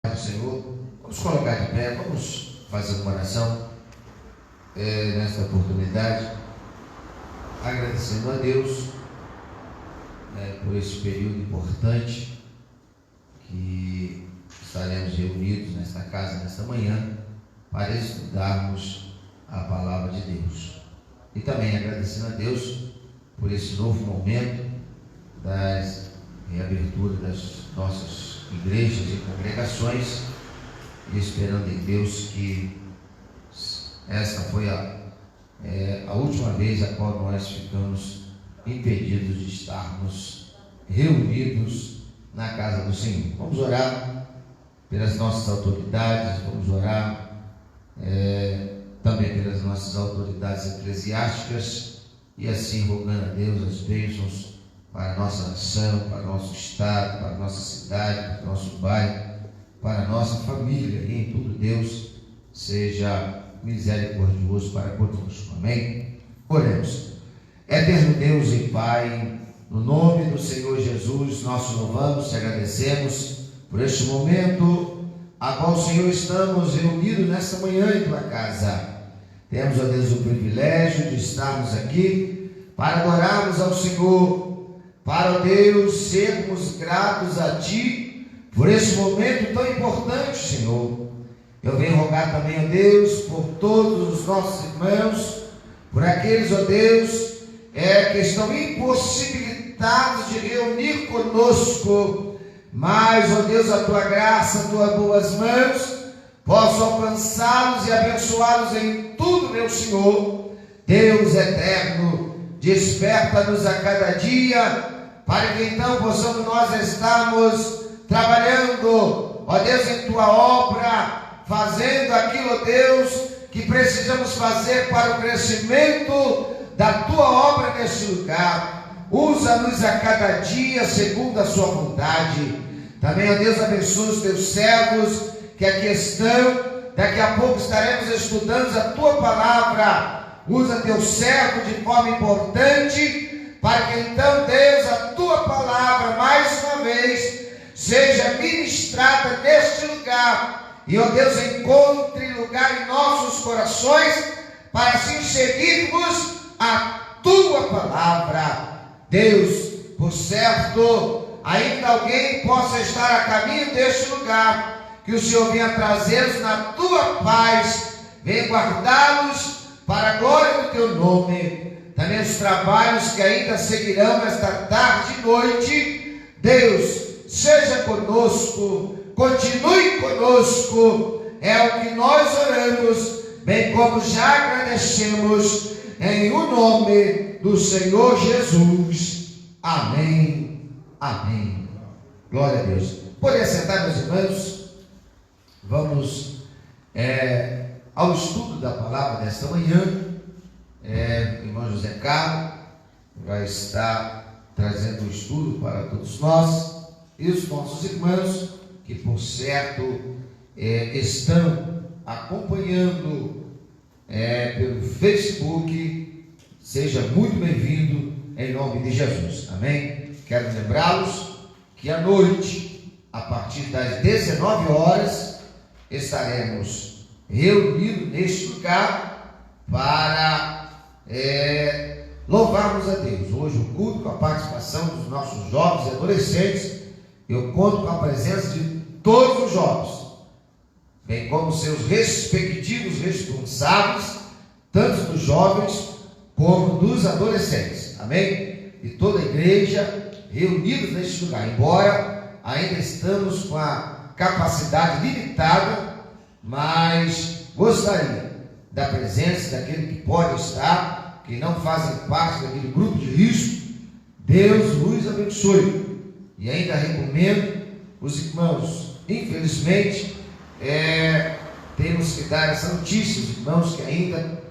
Senhor, vamos colocar de pé, vamos fazer uma oração nesta oportunidade, agradecendo a Deus por esse período importante que estaremos reunidos nesta casa, nesta manhã, para estudarmos a palavra de Deus. E também agradecendo a Deus por esse novo momento das reaberturas das nossas igrejas e congregações, e esperando em Deus que esta foi a última vez a qual nós ficamos impedidos de estarmos reunidos na casa do Senhor. Vamos orar pelas nossas autoridades, vamos orar também pelas nossas autoridades eclesiásticas, e assim rogando a Deus as bênçãos para a nossa nação, para o nosso estado, para a nossa cidade, para o nosso bairro, para a nossa família, e em tudo Deus seja misericordioso para conosco. Amém? Oremos. Eterno Deus e Pai, no nome do Senhor Jesus, nós louvamos e agradecemos por este momento a qual, Senhor, estamos reunidos nesta manhã em Tua casa. Temos, ó Deus, o privilégio de estarmos aqui para adorarmos ao Senhor, para, ó Deus, sermos gratos a Ti por esse momento tão importante, Senhor. Eu venho rogar também, ó Deus, por todos os nossos irmãos, por aqueles, ó Deus, que estão impossibilitados de reunir conosco, mas, ó Deus, a Tua graça, a Tuas boas mãos possa alcançá-los e abençoá-los em tudo, meu Senhor. Deus eterno, desperta-nos a cada dia, para que então possamos nós estarmos trabalhando, ó Deus, em Tua obra, fazendo aquilo, ó Deus, que precisamos fazer para o crescimento da Tua obra neste lugar. Usa-nos a cada dia segundo a Sua vontade. Também, ó Deus, abençoa os Teus servos que aqui estão. Daqui a pouco estaremos estudando a Tua palavra. Usa Teu servo de forma importante, para que então, Deus, a Tua palavra, mais uma vez, seja ministrada neste lugar. E, ó Deus, encontre lugar em nossos corações, para assim seguirmos a Tua palavra. Deus, por certo, ainda alguém possa estar a caminho deste lugar, que o Senhor venha trazê-los na Tua paz, venha guardá-los para a glória do Teu nome. Também os trabalhos que ainda seguirão nesta tarde e noite, Deus, seja conosco, continue conosco, é o que nós oramos, bem como já agradecemos, em o nome do Senhor Jesus. Amém, amém. Glória a Deus. Podem sentar, meus irmãos. Vamos ao estudo da palavra desta manhã. O irmão José Carlos vai estar trazendo o estudo para todos nós, e os nossos irmãos que, por certo, estão acompanhando pelo Facebook, seja muito bem-vindo em nome de Jesus. Amém? Quero lembrá-los que à noite, a partir das 19 horas, estaremos reunidos neste lugar para louvarmos a Deus. Hoje o culto, com a participação dos nossos jovens e adolescentes, eu conto com a presença de todos os jovens, bem como seus respectivos responsáveis, tanto dos jovens como dos adolescentes. Amém? E toda a igreja reunidos neste lugar, embora ainda estamos com a capacidade limitada, mas gostaria da presença daquele que pode estar, que não fazem parte daquele grupo de risco. Deus os abençoe. E ainda recomendo os irmãos, infelizmente, temos que dar essa notícia, os irmãos que ainda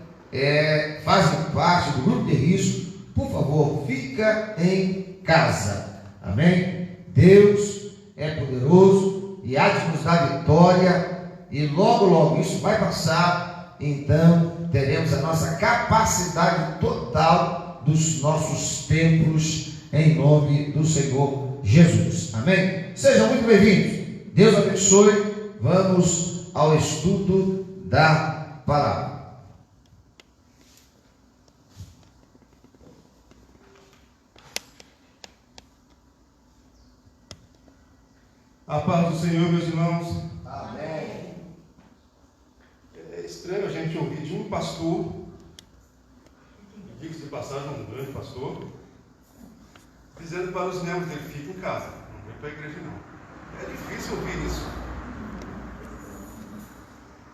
fazem parte do grupo de risco, por favor, fica em casa. Amém? Deus é poderoso e há de nos dar vitória, e logo, logo isso vai passar. Então teremos a nossa capacidade total dos nossos templos, em nome do Senhor Jesus. Amém? Sejam muito bem-vindos. Deus abençoe. vamos ao estudo da palavra. A paz do Senhor, meus irmãos. Amém. É estranho a gente ouvir de um pastor, diga-se de passagem, um grande pastor, dizendo para os membros dele: fica em casa, não vem para a igreja não. É difícil ouvir isso.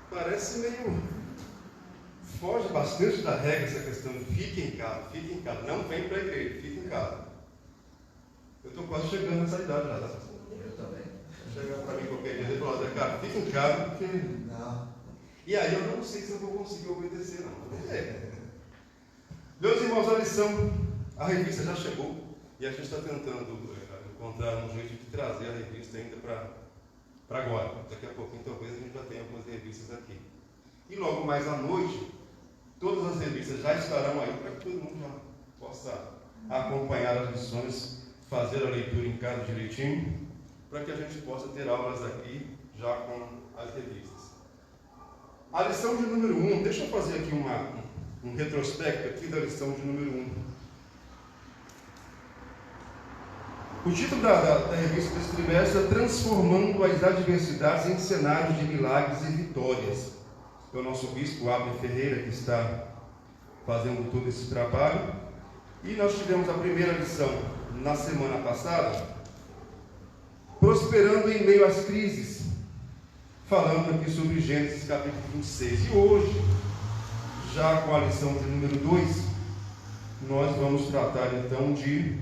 Parece meio... foge bastante da regra essa questão de fique em casa, não vem para a igreja, fica em casa. Eu estou quase chegando nessa idade já, tá? Eu também. Chegar para mim qualquer dia e falar: cara, fica em casa, porque... Não. E aí eu não sei se eu vou conseguir obedecer, não. Meus irmãos, a lição, a revista já chegou e a gente está tentando encontrar um jeito de trazer a revista ainda para agora. Daqui a pouquinho talvez a gente já tenha algumas revistas aqui. E logo mais à noite, todas as revistas já estarão aí para que todo mundo já possa acompanhar as lições, fazer a leitura em casa direitinho, para que a gente possa ter aulas aqui já com as revistas. A lição de número 1, deixa eu fazer aqui um retrospecto aqui da lição de número 1. O título da revista desse trimestre é Transformando as Adversidades em Cenários de Milagres e Vitórias. É o nosso bispo Abner Ferreira que está fazendo todo esse trabalho. E nós tivemos a primeira lição na semana passada, Prosperando em Meio às Crises, falando aqui sobre Gênesis capítulo 26. E hoje, já com a lição de número 2, nós vamos tratar então de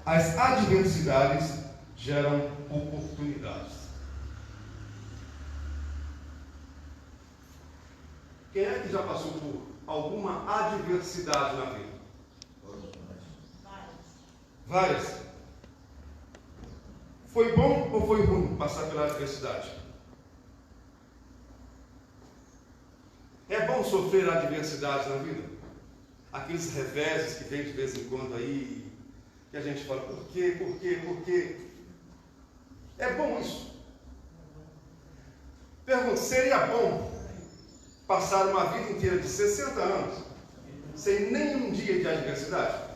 as adversidades geram oportunidades. Quem é que já passou por alguma adversidade na vida? Várias. Foi bom ou foi ruim passar pela adversidade? É bom sofrer adversidades na vida? Aqueles reveses que vem de vez em quando aí, que a gente fala, por quê? É bom isso? Pergunto, seria bom passar uma vida inteira de 60 anos sem nenhum dia de adversidade?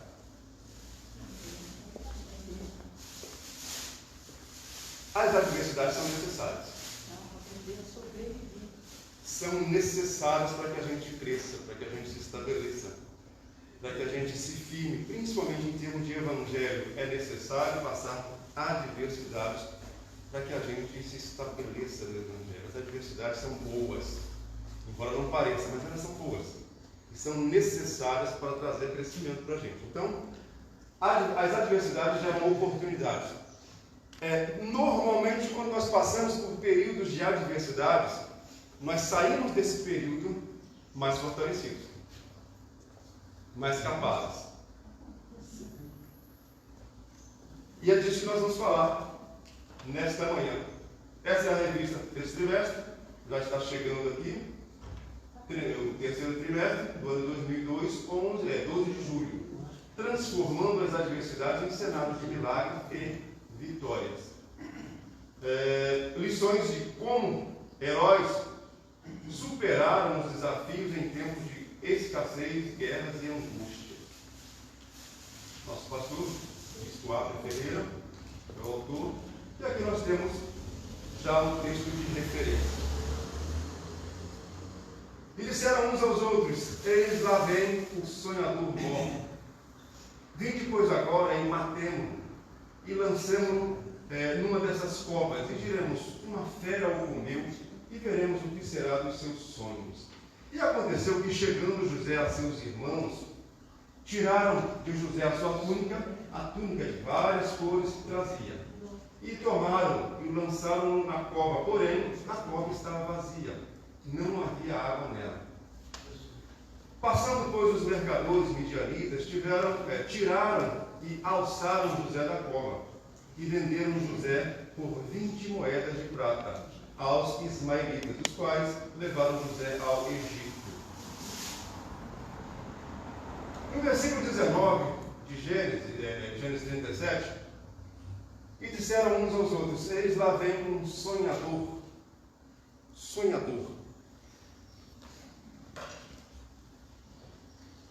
As adversidades são necessárias. São necessárias para que a gente cresça, para que a gente se estabeleça, para que a gente se firme, principalmente em termos de evangelho. É necessário passar por adversidades para que a gente se estabeleça no evangelho. As adversidades são boas, embora não pareça, mas elas são boas. E são necessárias para trazer crescimento para a gente. Então, as adversidades geram oportunidades. Normalmente, quando nós passamos por períodos de adversidades, nós saímos desse período mais fortalecidos, mais capazes. E é disso que nós vamos falar nesta manhã. Essa é a revista desse trimestre, já está chegando aqui, o terceiro trimestre do ano 2002, 12 de julho. Transformando as adversidades em cenários de milagres e vitórias. Lições de como heróis superaram os desafios em tempos de escassez, guerras e angústia. Nosso pastor, bispo Abner Ferreira, é o autor, e aqui nós temos já um texto de referência. E disseram uns aos outros: eis lá vem o sonhador bom. Vinde, pois, agora e matemo-no, e lancemo-no numa dessas covas, e diremos: uma fera o comeu, e veremos o que será dos seus sonhos. E aconteceu que, chegando José a seus irmãos, tiraram de José a sua túnica, a túnica de várias cores que trazia, e tomaram e o lançaram na cova, porém a cova estava vazia, não havia água nela. Passando, pois, os mercadores midianitas, tiraram e alçaram José da cova, e venderam José por 20 moedas de prata aos ismaelitas, os quais levaram José ao Egito. No versículo 19 de Gênesis 37, E disseram uns aos outros: eis lá vem um sonhador. Sonhador.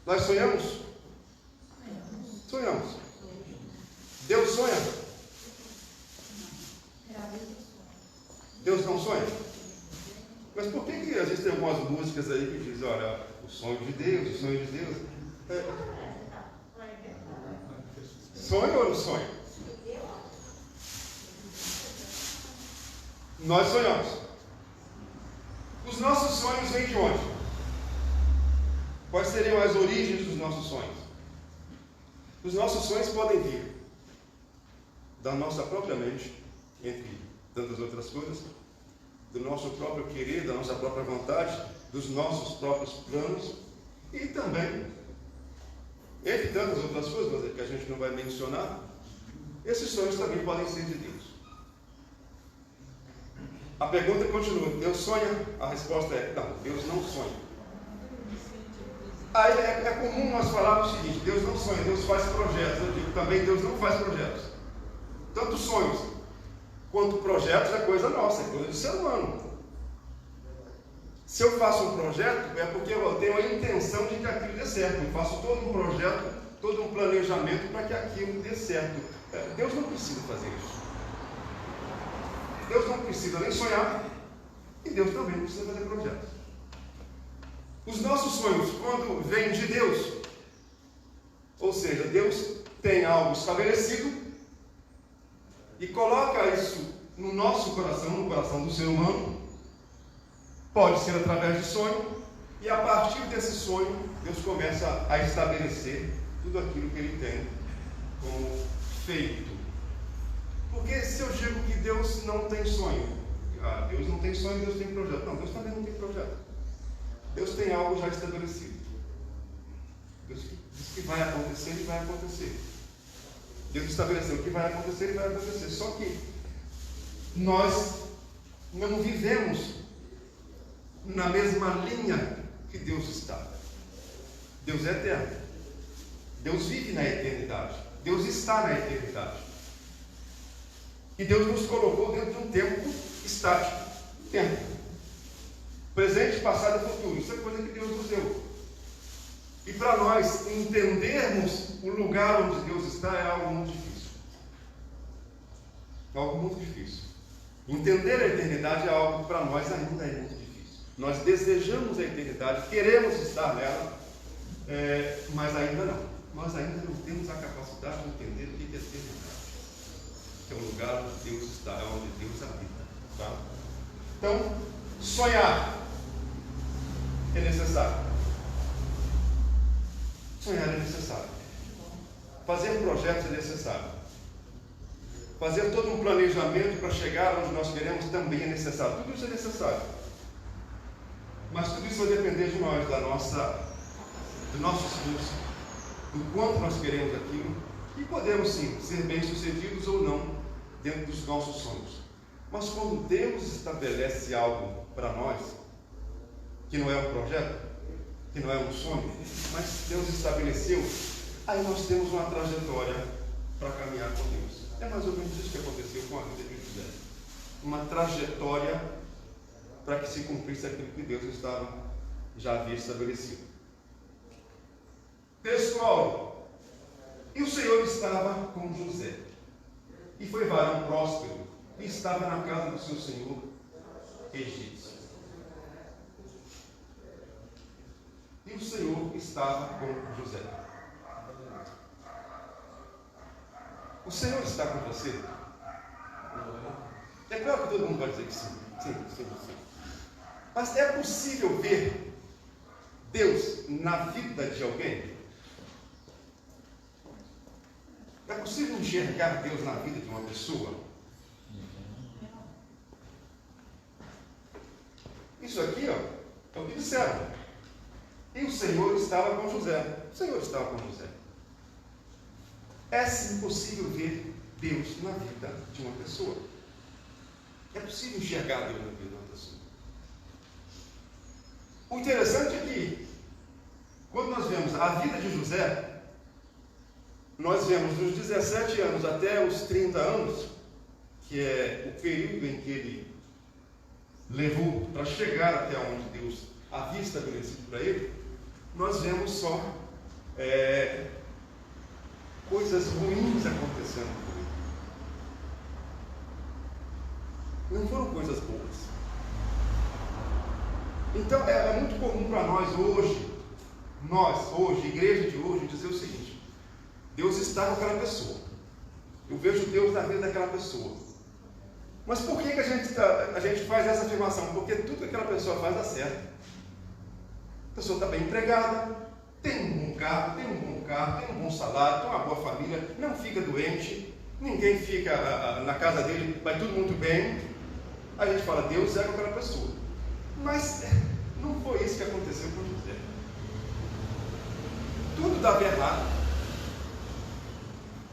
Nós sonhamos? Sonhamos. Deus sonha? Deus não sonha? Mas por que existem algumas músicas aí que dizem, olha, o sonho de Deus, o sonho de Deus? Sonho ou não sonho? Nós sonhamos. Os nossos sonhos vêm de onde? Quais seriam as origens dos nossos sonhos? Os nossos sonhos podem vir da nossa própria mente, entre tantas outras coisas, do nosso próprio querer, da nossa própria vontade, dos nossos próprios planos e também, entre tantas outras coisas que a gente não vai mencionar, esses sonhos também podem ser de Deus. A pergunta continua: Deus sonha? A resposta é: não, Deus não sonha. Aí é comum nós falarmos o seguinte: Deus não sonha, Deus faz projetos. Eu digo também: Deus não faz projetos. Tanto sonhos quanto projetos é coisa nossa, é coisa do ser humano. Se eu faço um projeto, é porque eu tenho a intenção de que aquilo dê certo. Eu faço todo um projeto, todo um planejamento para que aquilo dê certo. Deus não precisa fazer isso. Deus não precisa nem sonhar, e Deus também não precisa fazer projetos. Os nossos sonhos, quando vêm de Deus, ou seja, Deus tem algo estabelecido e coloca isso no nosso coração, no coração do ser humano, pode ser através de sonho, e a partir desse sonho, Deus começa a estabelecer tudo aquilo que Ele tem como feito. Porque se eu digo que Deus não tem sonho, Deus não tem sonho, Deus tem projeto. Não, Deus também não tem projeto. Deus tem algo já estabelecido. Deus diz que vai acontecer e vai acontecer. Deus estabeleceu que vai acontecer e vai acontecer. Só que nós não vivemos na mesma linha que Deus está. Deus é eterno. Deus vive na eternidade. Deus está na eternidade. E Deus nos colocou dentro de um tempo estático. Tempo. Presente, passado e futuro. Isso é coisa que Deus nos deu. E para nós entendermos o lugar onde Deus está é algo muito difícil. É algo muito difícil. Entender a eternidade é algo que para nós ainda é muito difícil. Nós desejamos a eternidade, queremos estar nela, mas ainda não. Nós ainda não temos a capacidade de entender o que é eternidade. Que é o lugar onde Deus está, é onde Deus habita. Tá? Então, sonhar é necessário. Sonhar é necessário. Fazer projetos é necessário. Fazer todo um planejamento para chegar onde nós queremos também é necessário. Tudo isso é necessário. Mas tudo isso vai depender de nós, do nosso esforço, do quanto nós queremos aquilo. E podemos sim ser bem-sucedidos ou não dentro dos nossos sonhos. Mas quando Deus estabelece algo para nós, que não é um projeto, que não é um sonho, mas Deus estabeleceu, aí nós temos uma trajetória para caminhar com Deus. É mais ou menos isso que aconteceu com a vida de José. Uma trajetória para que se cumprisse aquilo que Deus já havia estabelecido. Pessoal, e o Senhor estava com José, e foi varão próspero, e estava na casa do seu senhor egípcio. E o Senhor estava com José. O Senhor está com você? É claro que todo mundo vai dizer que sim. Sim, sim, sim. Mas é possível ver Deus na vida de alguém? É possível enxergar Deus na vida de uma pessoa? Isso aqui, é o que disseram. E o Senhor estava com José. O Senhor estava com José. É sim possível ver Deus na vida de uma pessoa. É possível enxergar Deus na vida de uma pessoa. O interessante é que, quando nós vemos a vida de José, nós vemos dos 17 anos até os 30 anos, que é o período em que ele levou para chegar até onde Deus havia estabelecido para ele, nós vemos só coisas ruins acontecendo com ele. Não foram coisas boas. Então é muito comum para nós hoje, igreja de hoje, dizer o seguinte: Deus está com aquela pessoa. Eu vejo Deus na vida daquela pessoa. Mas por que a gente faz essa afirmação? Porque tudo que aquela pessoa faz dá certo. A pessoa está bem empregada, tem um bom carro, tem um bom salário, tem uma boa família, não fica doente, ninguém fica na casa dele, vai tudo muito bem. A gente fala, Deus é com aquela pessoa. Mas não foi isso que aconteceu com José. Tudo dava errado.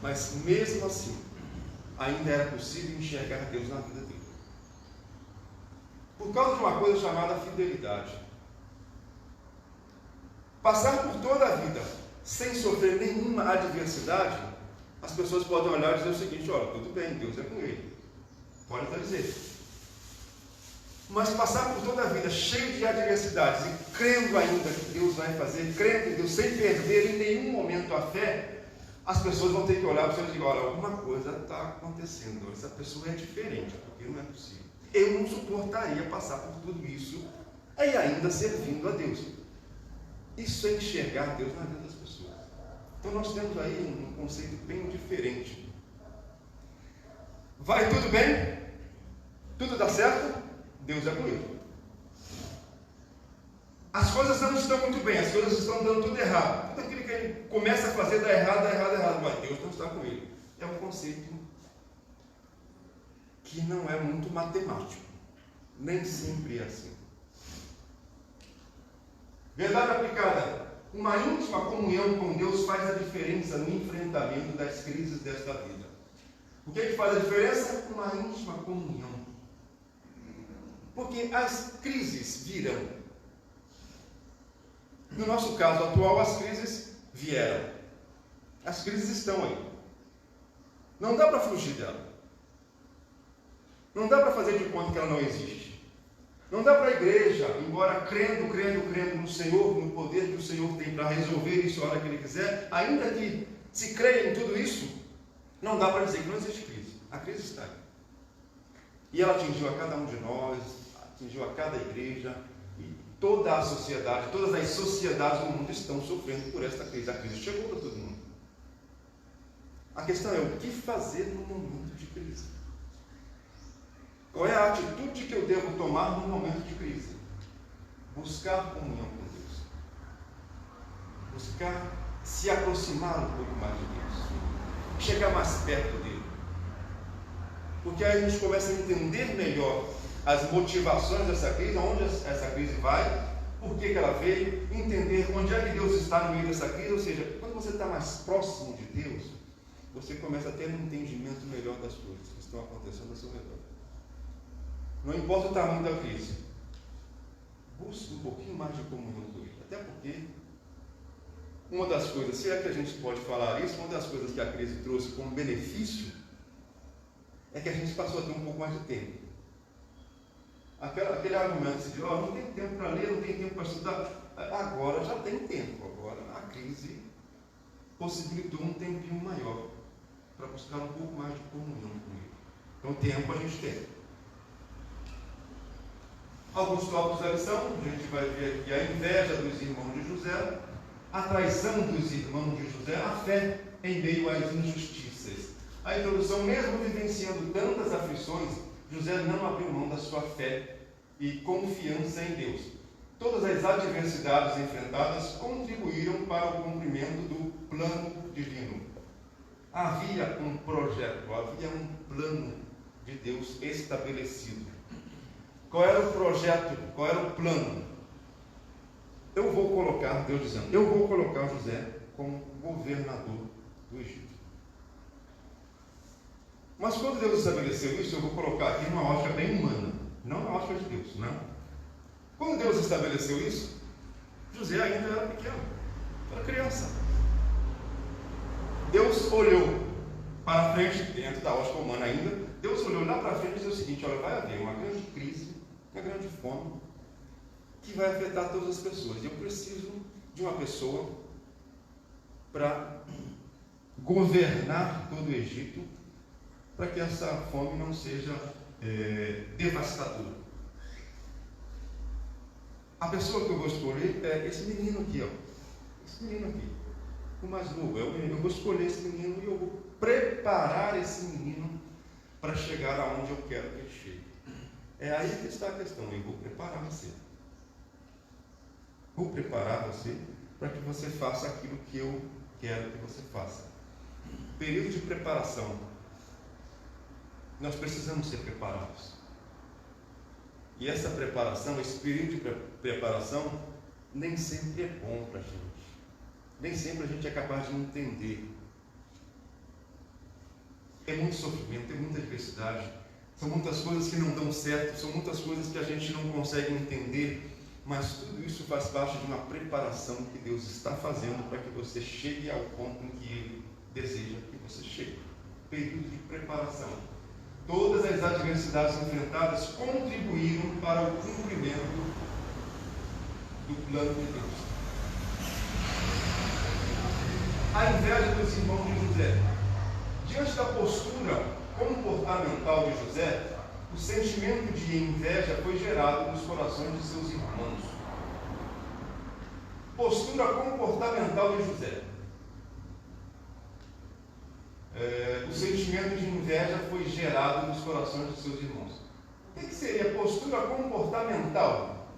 Mas mesmo assim, ainda era possível enxergar Deus na vida dele. Por causa de uma coisa chamada fidelidade. Passar por toda a vida sem sofrer nenhuma adversidade, as pessoas podem olhar e dizer o seguinte: olha, tudo bem, Deus é com ele. Pode até dizer. Mas passar por toda a vida cheio de adversidades e crendo ainda que Deus vai fazer, crendo em Deus, sem perder em nenhum momento a fé, as pessoas vão ter que olhar para você e dizer: olha, alguma coisa está acontecendo, essa pessoa é diferente, porque não é possível. Eu não suportaria passar por tudo isso e ainda servindo a Deus. Isso é enxergar Deus na vida das pessoas. Então nós temos aí um conceito bem diferente. Vai tudo bem? Tudo dá certo? Deus é com ele. As coisas não estão muito bem, as coisas estão dando tudo errado. Tudo aquilo que ele começa a fazer dá errado. Mas Deus não está com ele. É um conceito que não é muito matemático. Nem sempre é assim. Verdade aplicada. Uma íntima comunhão com Deus faz a diferença no enfrentamento das crises desta vida. O que é que faz a diferença? Uma íntima comunhão. Porque as crises virão. No nosso caso atual, as crises vieram. As crises estão aí. Não dá para fugir dela. Não dá para fazer de conta que ela não existe. Não dá para a igreja, embora crendo no Senhor, no poder que o Senhor tem para resolver isso a hora que Ele quiser, ainda que se creia em tudo isso, não dá para dizer que não existe crise. A crise está aí. E ela atingiu a cada um de nós, atingiu a cada igreja, e toda a sociedade, todas as sociedades do mundo estão sofrendo por esta crise. A crise chegou para todo mundo. A questão é o que fazer no momento de crise. Qual é a atitude que eu devo tomar no momento de crise? Buscar comunhão com Deus. Buscar se aproximar um pouco mais de Deus. Chegar mais perto dele. Porque aí a gente começa a entender melhor as motivações dessa crise, aonde essa crise vai, por que ela veio, entender onde é que Deus está no meio dessa crise. Ou seja, quando você está mais próximo de Deus, você começa a ter um entendimento melhor das coisas que estão acontecendo ao seu redor. Não importa o tamanho da crise, busque um pouquinho mais de comunhão com Ele. Até porque uma das coisas, se é que a gente pode falar isso, uma das coisas que a crise trouxe como benefício é que a gente passou a ter um pouco mais de tempo. Aquele argumento de não tem tempo para ler, não tem tempo para estudar. Agora já tem tempo. Agora a crise possibilitou um tempinho maior para buscar um pouco mais de comunhão com Ele. Então tempo a gente tem. Alguns tópicos da lição, a gente vai ver aqui a inveja dos irmãos de José, a traição dos irmãos de José, a fé em meio às injustiças. A introdução, mesmo vivenciando tantas aflições, José não abriu mão da sua fé e confiança em Deus. Todas as adversidades enfrentadas contribuíram para o cumprimento do plano divino. Havia um projeto, havia um plano de Deus estabelecido. Qual era o projeto? Qual era o plano? Eu vou colocar, Deus dizendo, eu vou colocar José como governador do Egito. Mas quando Deus estabeleceu isso, eu vou colocar aqui numa ótica bem humana, não na ótica de Deus, não. Quando Deus estabeleceu isso, José ainda era pequeno, era criança. Deus olhou para frente, dentro da ótica humana ainda, Deus olhou lá para frente e disse o seguinte: olha, vai haver uma grande crise, uma grande fome, que vai afetar todas as pessoas. E eu preciso de uma pessoa para governar todo o Egito, para que essa fome não seja devastadora. A pessoa que eu vou escolher é esse menino aqui, ó. Esse menino aqui, o mais novo. Eu vou escolher esse menino e eu vou preparar esse menino para chegar aonde eu quero que ele chegue. É aí que está a questão. Eu vou preparar você. Vou preparar você para que você faça aquilo que eu quero que você faça. Período de preparação. Nós precisamos ser preparados. E essa preparação, esse período de preparação, nem sempre é bom para a gente. Nem sempre a gente é capaz de entender. É muito sofrimento, é muita adversidade. São muitas coisas que não dão certo, são muitas coisas que a gente não consegue entender. Mas tudo isso faz parte de uma preparação que Deus está fazendo para que você chegue ao ponto em que Ele deseja que você chegue. Período de preparação. Todas as adversidades enfrentadas contribuíram para o cumprimento do plano de Deus. A inveja dos irmãos de José. Diante da postura comportamental de José, o sentimento de inveja foi gerado nos corações de seus irmãos. Postura comportamental de José. O sentimento de inveja foi gerado nos corações de seus irmãos. O que seria postura comportamental?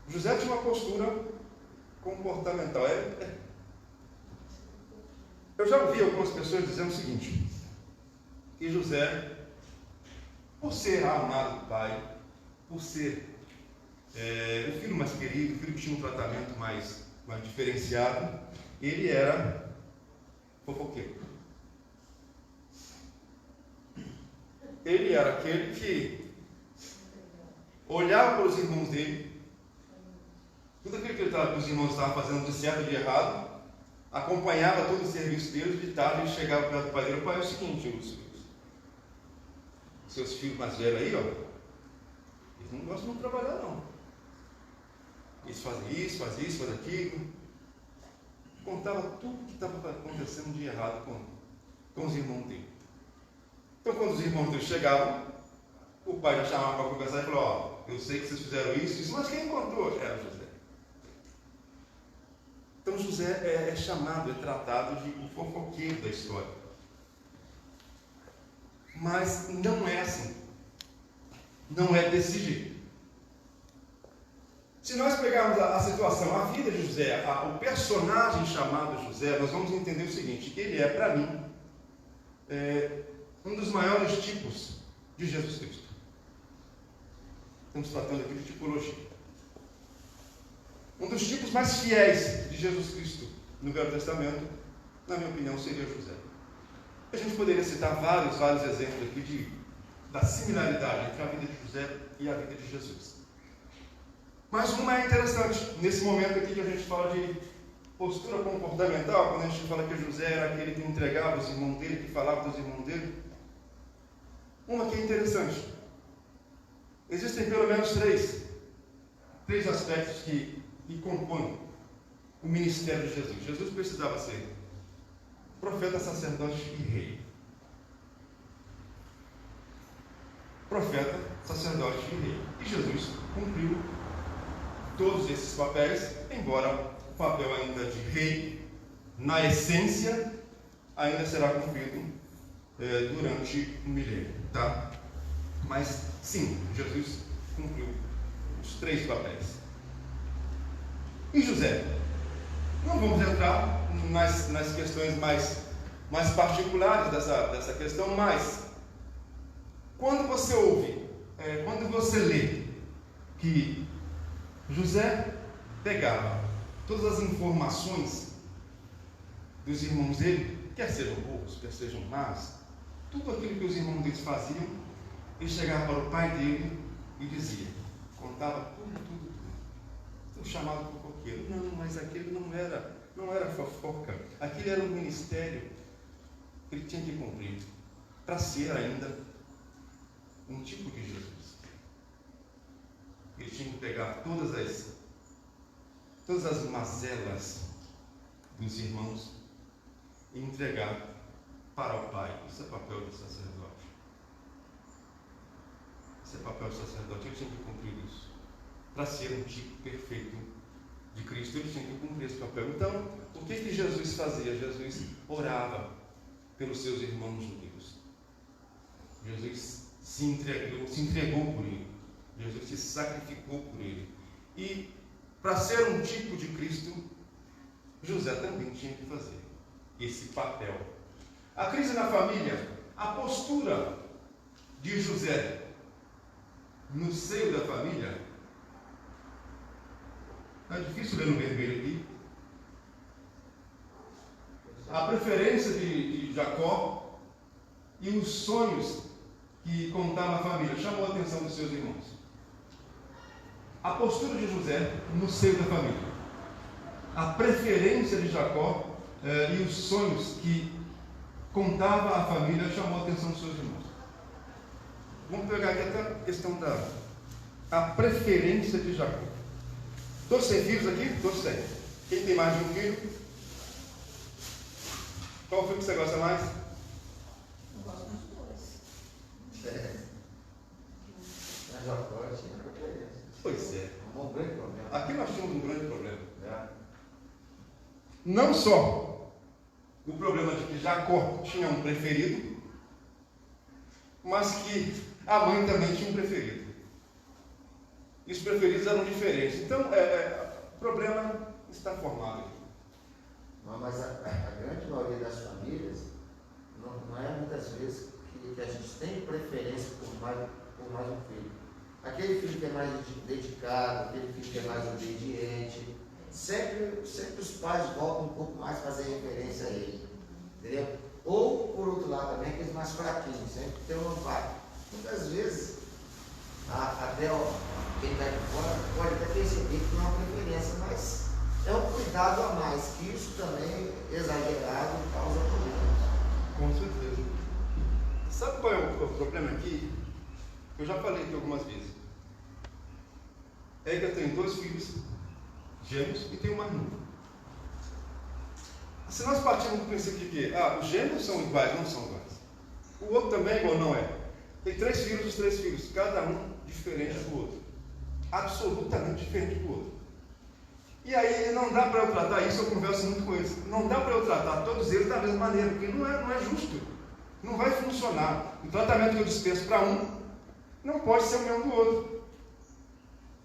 José tinha uma postura comportamental. Eu já ouvi algumas pessoas dizendo o seguinte: que José, por ser amado do pai, por ser o filho mais querido, o filho que tinha um tratamento mais diferenciado, ele era fofoqueiro. Ele era aquele que olhava para os irmãos dele, tudo aquilo que os irmãos estavam fazendo de certo e de errado, acompanhava todo o serviço deles, de tarde ele chegava perto do pai dele: pai, é o seguinte, os seus filhos mais velhos aí, ó, eles não gostam de trabalhar não. Eles fazem isso, fazem aquilo. Contava tudo que estava acontecendo de errado com os irmãos dele. Então, quando os irmãos dele chegavam, o pai já chamava para conversar e falou: ó, eu sei que vocês fizeram isso, mas quem encontrou? Era José. Então, José é chamado, é tratado de o fofoqueiro da história. Mas não é assim. Não é desse jeito. Se nós pegarmos a situação, a vida de José, o personagem chamado José, nós vamos entender o seguinte: que ele é, para mim, um dos maiores tipos de Jesus Cristo. Estamos tratando aqui de tipologia. Um dos tipos mais fiéis de Jesus Cristo no Velho Testamento, na minha opinião, seria José. A gente poderia citar vários exemplos aqui da similaridade entre a vida de José e a vida de Jesus. Mas uma é interessante, nesse momento aqui que a gente fala de postura comportamental, quando a gente fala que José era aquele que entregava os irmãos dele, que falava dos irmãos dele. Uma que é interessante. Existem pelo menos três aspectos que compõem o ministério de Jesus. Jesus precisava ser profeta, sacerdote e rei. Profeta, sacerdote e rei. E Jesus cumpriu todos esses papéis, embora o papel ainda de rei, na essência, ainda será cumprido durante um milênio, tá? Mas sim, Jesus cumpriu os 3 papéis. E José? Não vamos entrar nas questões mais particulares dessa questão, mas quando você ouve, quando você lê que José pegava todas as informações dos irmãos dele, quer sejam boas, quer sejam más, tudo aquilo que os irmãos deles faziam, ele chegava para o pai dele e dizia, contava tudo. Então, chamado fofoqueiro. Não, mas aquele não era fofoca. Aquele era um ministério que ele tinha que cumprir. para ser ainda um tipo de Jesus. Ele tinha que pegar todas as mazelas dos irmãos e entregar para o Pai. Isso é papel do sacerdote. Isso é papel do sacerdote. Ele tinha que cumprir isso. Para ser um tipo perfeito de Cristo, ele tinha que cumprir esse papel. Então, o que Jesus fazia? Jesus orava pelos seus irmãos judeus. Jesus se entregou por ele. Jesus se sacrificou por ele. E para ser um tipo de Cristo, José também tinha que fazer esse papel. A crise na família, a postura de José no seio da família, é difícil ler no vermelho aqui. A preferência de Jacó e os sonhos que contava a família chamou a atenção dos seus irmãos. A postura de José no seio da família, a preferência de Jacó e os sonhos que contava a família chamou a atenção dos seus irmãos. Vamos pegar aqui até a questão a preferência de Jacó. Todos têm filhos aqui? Todos têm. Quem tem mais de um filho? Qual filho que você gosta mais? Eu gosto dos dois. Mas Jacó tinha preferência. Pois é. Um grande problema. Aqui nós temos um grande problema. É. Não só o problema de que Jacó tinha um preferido, mas que a mãe também tinha um preferido. E os preferidos eram diferentes. Então, o problema está formado aqui. Não, mas a grande maioria das famílias não é muitas vezes que a gente tem preferência por mais um filho. Aquele filho que é mais dedicado, aquele filho que é mais obediente, sempre os pais voltam um pouco mais para fazer referência a ele. Entendeu? Ou, por outro lado, também aqueles mais fraquinhos, sempre tem um pai. Muitas vezes, até quem está aqui fora pode até perceber que não é uma preferência, mas é um cuidado a mais, que isso também, exagerado, causa problemas. Com certeza. Sabe qual é o problema aqui? Eu já falei aqui algumas vezes. É que eu tenho 2 filhos gêmeos e tenho mais novo. Se nós partirmos do princípio de que os gêmeos são iguais, não são iguais. O outro também é igual, não é. Tem 3 filhos, os 3 filhos, cada um diferente do outro. Absolutamente diferente do outro. E aí não dá para eu tratar isso, eu converso muito com eles. Não dá para eu tratar todos eles da mesma maneira, porque não é justo. Não vai funcionar. O tratamento que eu dispenso para um não pode ser o mesmo do outro.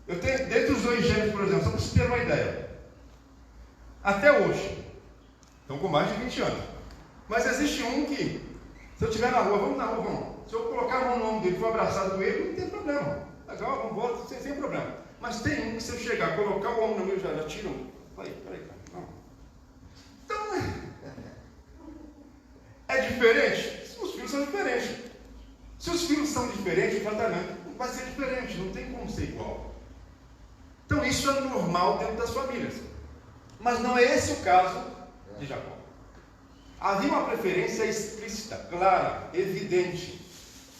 Eu tenho, dentre os 2 gêmeos, por exemplo, só para vocês terem uma ideia. Até hoje, estão com mais de 20 anos. Mas existe um que, se eu estiver na rua, vamos na rua, vamos. Se eu colocar a mão no ombro dele e for abraçado com ele, não tem problema. Legal, vamos embora, sem problema. Mas tem um que, se eu chegar, colocar o ombro no meu, já tira um. Peraí, cara. Não. Então, é diferente? Os filhos são diferentes. Se os filhos são diferentes, o tratamento vai ser diferente, não tem como ser igual. Então isso é normal dentro das famílias. Mas não é esse o caso de Jacó. Havia uma preferência explícita, clara, evidente,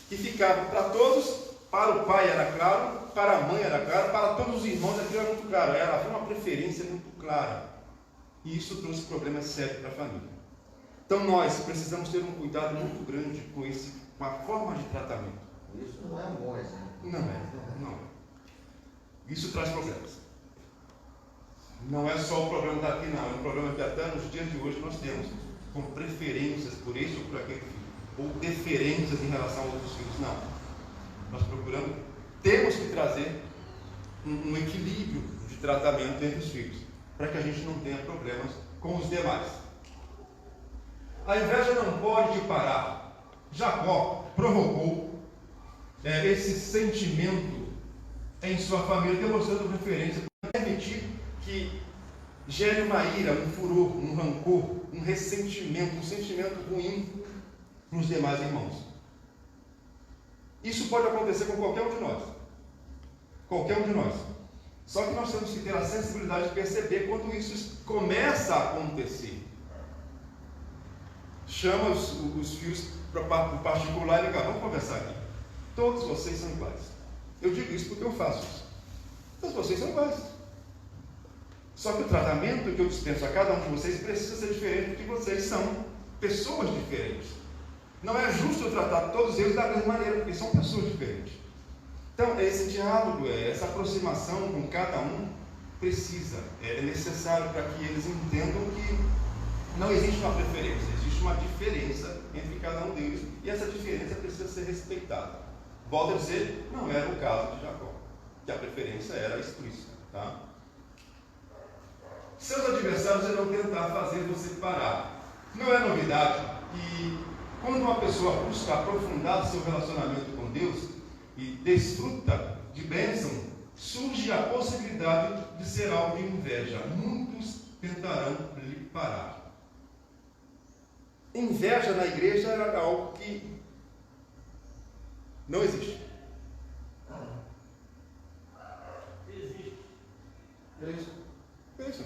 que ficava para todos. Para o pai era claro, para a mãe era claro, para todos os irmãos aquilo era muito claro. Havia uma preferência muito clara. E isso trouxe problemas sérios para a família. Então nós precisamos ter um cuidado muito grande com a forma de tratamento. Isso não é um bom exemplo. Não é. Isso traz problemas. Não é só o problema daqui, não. É um problema que até nos dias de hoje nós temos, com preferências por esse ou por aquele filho, ou deferências em relação a outros filhos. Não. Nós temos que trazer um equilíbrio de tratamento entre os filhos, para que a gente não tenha problemas com os demais. A inveja não pode parar. Jacó provocou esse sentimento em sua família, demonstrando preferência, para permitir que gere uma ira, um furor, um rancor, um ressentimento, um sentimento ruim para os demais irmãos. Isso pode acontecer com qualquer um de nós. Qualquer um de nós. Só que nós temos que ter a sensibilidade de perceber quando isso começa a acontecer. chama os filhos para o particular e liga, vamos conversar aqui. Todos vocês são iguais. Eu digo isso porque eu faço isso. Todos vocês são iguais. Só que o tratamento que eu dispenso a cada um de vocês precisa ser diferente, porque vocês são pessoas diferentes. Não é justo eu tratar todos eles da mesma maneira, porque são pessoas diferentes. Então, esse diálogo, essa aproximação com cada um precisa, é necessário para que eles entendam que não existe uma preferência, existe uma diferença entre cada um deles, e essa diferença precisa ser respeitada. Volto a dizer, não era o caso de Jacó, que a preferência era explícita. Tá? Seus adversários irão tentar fazer você parar. Não é novidade que quando uma pessoa busca aprofundar seu relacionamento com Deus e desfruta de bênção, surge a possibilidade de ser alvo de inveja. Muitos tentarão lhe parar. Inveja na igreja era algo que não existe. Existe. Isso.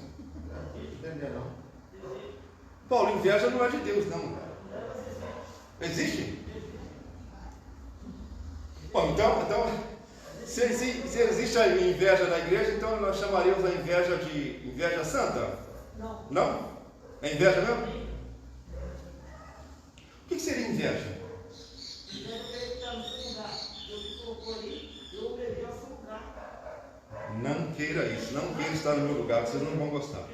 Não. Paulo, inveja não é de Deus, não. Existe? Bom, então se existe a inveja na igreja, então nós chamaríamos a inveja de inveja santa? Não. Não? É inveja mesmo? O que seria inveja? Não queira isso, não queira estar no meu lugar, vocês não vão gostar.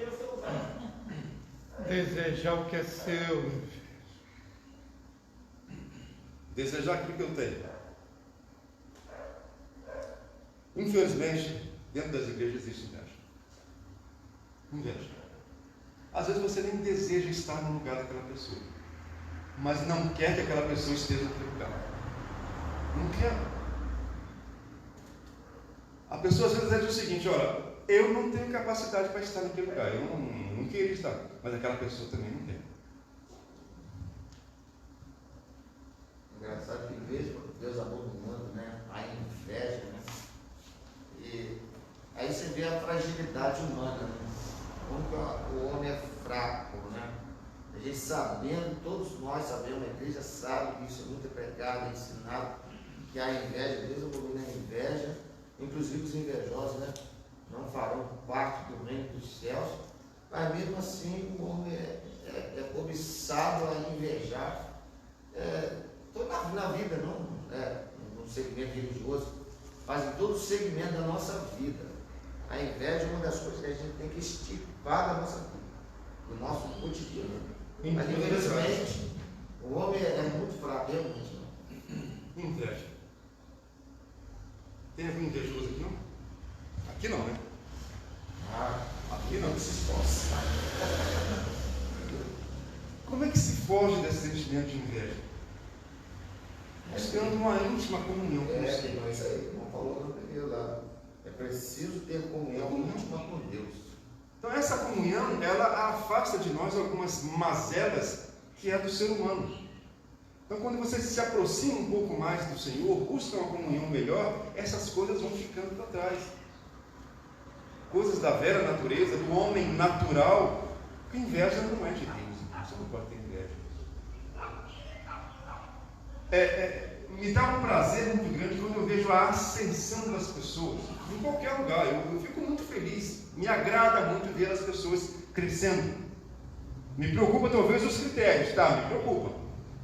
Desejar o que é seu. Desejar aquilo que eu tenho. Infelizmente, dentro das igrejas existe inveja. Inveja. Às vezes você nem deseja estar no lugar daquela pessoa, mas não quer que aquela pessoa esteja naquele lugar. Não quer. A pessoa às vezes diz o seguinte: olha, eu não tenho capacidade para estar naquele lugar, eu não queria estar, mas aquela pessoa também não quer. Engraçado que vejo Deus abominando, né? A inveja, né? E aí você vê a fragilidade humana, né? Como que o homem é fraco, né? A gente sabendo, todos nós sabemos, a igreja sabe que isso é muito pregado, é ensinado, que a inveja, Deus abomina a inveja, inclusive os invejosos, né? Não farão parte do reino dos céus, mas mesmo assim o homem é cobiçado a invejar. Na vida, não no segmento religioso, mas em todo o segmento da nossa vida. A inveja é uma das coisas que a gente tem que extirpar da nossa vida, do nosso cotidiano. Mas infelizmente, o homem é muito fraco, realmente. Inveja. Tem algum invejoso aqui não? Aqui não, né? Aqui não. Se esforça. Como é que se foge desse sentimento de inveja? Tendo uma íntima comunhão com Deus. Isso aí, como falou no primeiro lado. É preciso ter comunhão íntima com Deus. Então essa comunhão, ela afasta de nós algumas mazelas que é do ser humano. Então quando você se aproxima um pouco mais do Senhor, busca uma comunhão melhor, essas coisas vão ficando para trás. Coisas da velha natureza, do homem natural, que inveja não é de Deus. Você não pode ter inveja. Me dá um prazer muito grande quando eu vejo a ascensão das pessoas, em qualquer lugar. Eu fico muito feliz, me agrada muito ver as pessoas crescendo. Me preocupa talvez os critérios, tá? Me preocupa.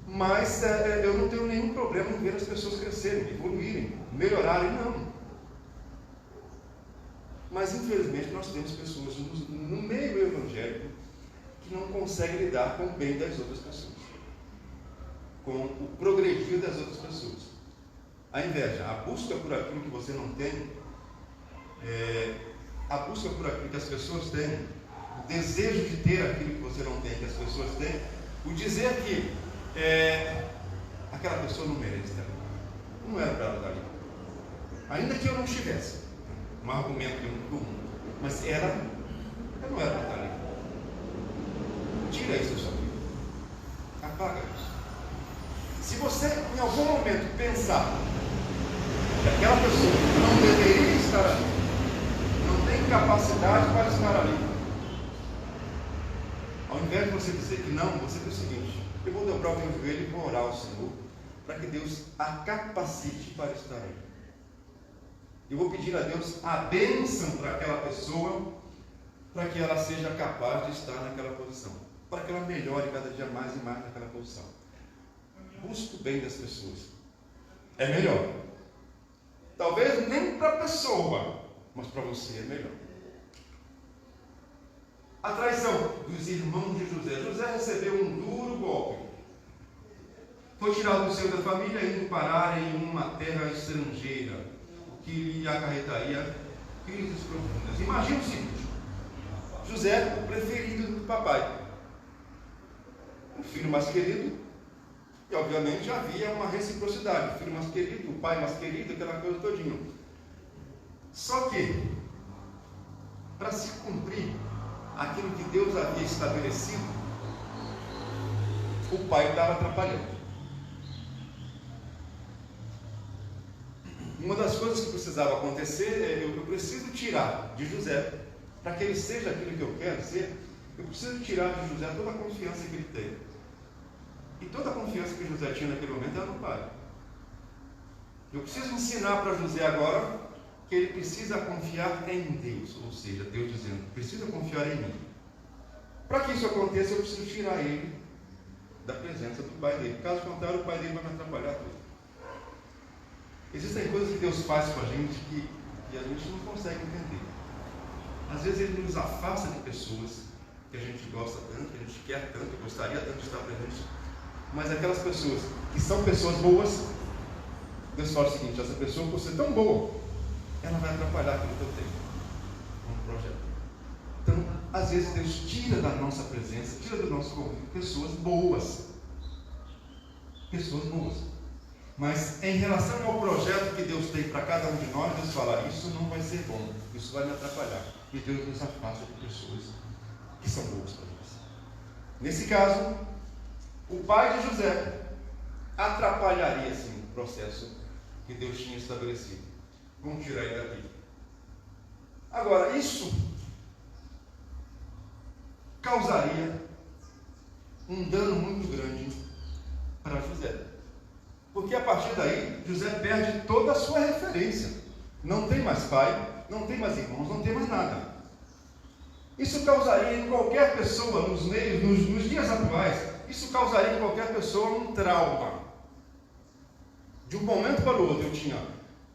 Mas eu não tenho nenhum problema em ver as pessoas crescerem, evoluírem, melhorarem, não. Mas infelizmente nós temos pessoas no meio evangélico que não conseguem lidar com o bem das outras pessoas, com o progredir das outras pessoas. A inveja, a busca por aquilo que você não tem, a busca por aquilo que as pessoas têm, o desejo de ter aquilo que você não tem, que as pessoas têm, o dizer que aquela pessoa não merece estar ali, não era para ela estar ali, ainda que eu não estivesse, um argumento que eu não comum, mas ela não era para estar ali. Tira isso da sua vida, apaga isso. Se você em algum momento pensar que aquela pessoa não deveria estar ali, não tem capacidade para estar ali, ao invés de você dizer que não, você diz o seguinte: Eu vou dobrar o meu joelho e vou orar ao Senhor para que Deus a capacite para estar aí. Eu vou pedir a Deus a bênção para aquela pessoa, para que ela seja capaz de estar naquela posição, para que ela melhore cada dia mais e mais naquela posição. Busque o bem das pessoas. É melhor. Talvez nem para a pessoa, mas para você é melhor. A traição dos irmãos de José. José recebeu um duro golpe. Foi tirado do seio da família e indo parar em uma terra estrangeira, o que lhe acarretaria crises profundas. Imagina o seguinte: José, o preferido do papai, o filho mais querido, e obviamente havia uma reciprocidade, o filho mais querido, o pai mais querido, aquela coisa todinha. Só que, para se cumprir aquilo que Deus havia estabelecido, o pai estava atrapalhando. Uma das coisas que precisava acontecer é: eu preciso tirar de José, para que ele seja aquilo que eu quero ser, eu preciso tirar de José toda a confiança que ele tem. E toda a confiança que José tinha naquele momento era no pai. Eu preciso ensinar para José agora que ele precisa confiar em Deus, ou seja, Deus dizendo: precisa confiar em mim. Para que isso aconteça, eu preciso tirar ele da presença do pai dele. Caso contrário, o pai dele vai me atrapalhar tudo. Existem coisas que Deus faz com a gente que a gente não consegue entender. Às vezes Ele nos afasta de pessoas que a gente gosta tanto, que a gente quer tanto, que gostaria tanto de estar presente. Mas aquelas pessoas que são pessoas boas, Deus fala o seguinte: essa pessoa, por ser tão boa, ela vai atrapalhar aquilo que eu tenho como projeto. Então, às vezes Deus tira da nossa presença, tira do nosso convívio pessoas boas. Pessoas boas. Mas em relação ao projeto que Deus tem para cada um de nós, Deus fala: isso não vai ser bom, isso vai me atrapalhar. E Deus nos afasta de pessoas que são boas para nós. Nesse caso, o pai de José atrapalharia sim o processo que Deus tinha estabelecido. Vamos tirar ele daqui. Agora, isso causaria um dano muito grande para José. Porque a partir daí, José perde toda a sua referência. Não tem mais pai, não tem mais irmãos, não tem mais nada. Isso causaria em qualquer pessoa, nos dias atuais, isso causaria em qualquer pessoa um trauma. De um momento para o outro, eu tinha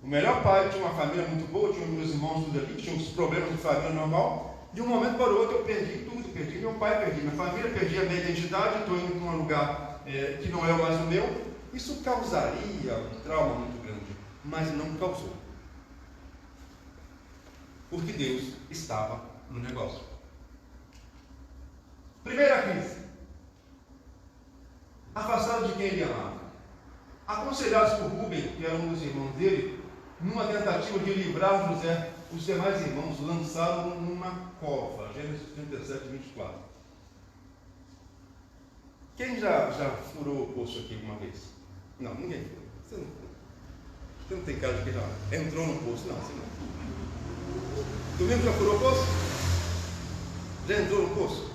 o melhor pai, eu tinha uma família muito boa, tinha meus irmãos tudo ali, tinha os problemas de família normal. De um momento para o outro, eu perdi tudo, perdi meu pai, perdi minha família, perdi a minha identidade, estou indo para um lugar que não é mais o meu. Isso causaria um trauma muito grande, mas não causou. Porque Deus estava no negócio. Primeira crise. Afastado de quem ele amava. Aconselhados por Rubem, que era um dos irmãos dele, numa tentativa de livrar José, os demais irmãos lançaram numa cova. Gênesis 37, 24. Quem já furou o poço aqui alguma vez? Não, ninguém furou. Você não tem cara de que já entrou no poço. Não, você não. Domingo já furou o poço? Já entrou no poço?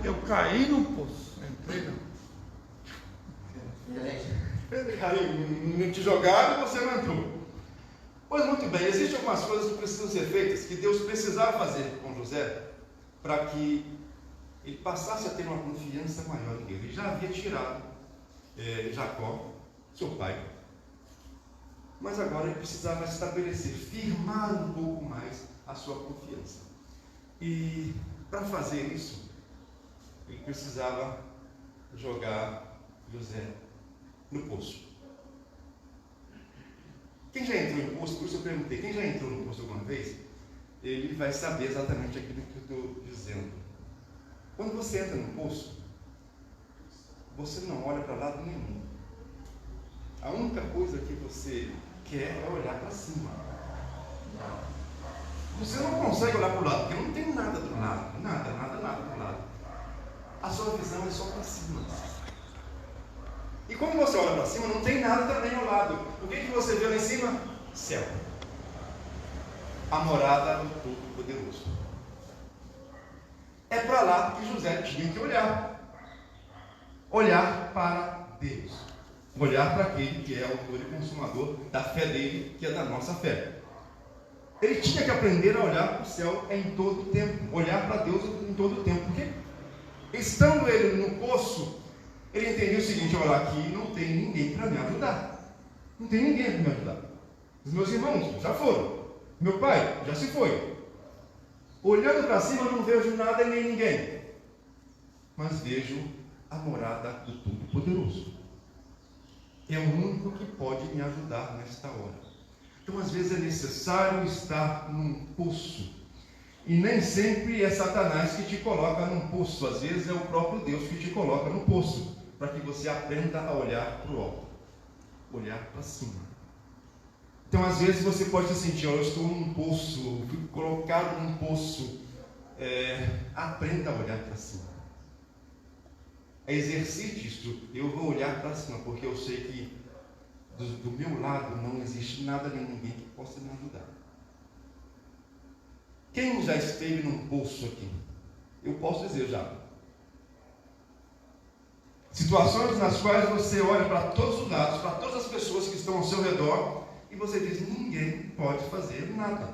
Eu caí no poço, entrei não. Aí te jogaram e você não entrou. Pois muito bem, existem algumas coisas que precisam ser feitas, que Deus precisava fazer com José, para que ele passasse a ter uma confiança maior em Deus. Ele já havia tirado Jacó, seu pai, mas agora ele precisava estabelecer, firmar um pouco mais a sua confiança. E para fazer isso, ele precisava jogar José no poço. Quem já entrou em poço, por isso eu perguntei, quem já entrou no poço alguma vez, ele vai saber exatamente aquilo que eu estou dizendo. Quando você entra no poço, você não olha para lado nenhum. A única coisa que você quer é olhar para cima. Você não consegue olhar para o lado, porque não tem nada do lado. Nada do lado. A sua visão é só para cima. E quando você olha para cima, não tem nada também ao lado. O que você vê lá em cima? Céu. A morada do Todo-Poderoso. É para lá que José tinha que olhar. olhar para Deus. Olhar para aquele que é autor e consumador da fé dele, que é da nossa fé. Ele tinha que aprender a olhar para o céu em todo o tempo, olhar para Deus em todo o tempo, porque estando ele no poço, ele entendeu o seguinte: olha, aqui não tem ninguém para me ajudar, não tem ninguém para me ajudar, os meus irmãos já foram, meu pai já se foi, olhando para cima eu não vejo nada e nem ninguém, mas vejo a morada do Todo-Poderoso, é o único que pode me ajudar nesta hora. Então, às vezes é necessário estar num poço. E nem sempre é Satanás que te coloca num poço. Às vezes é o próprio Deus que te coloca no poço. Para que você aprenda a olhar para o alto. Olhar para cima. Então, às vezes você pode se sentir: eu estou num poço, fui colocado num poço. Aprenda a olhar para cima. Exercite isto. Eu vou olhar para cima, porque eu sei que do meu lado não existe nada nem ninguém que possa me ajudar. Quem já esteve num poço aqui? Eu posso dizer já. Situações nas quais você olha para todos os lados, para todas as pessoas que estão ao seu redor, e você diz: ninguém pode fazer nada.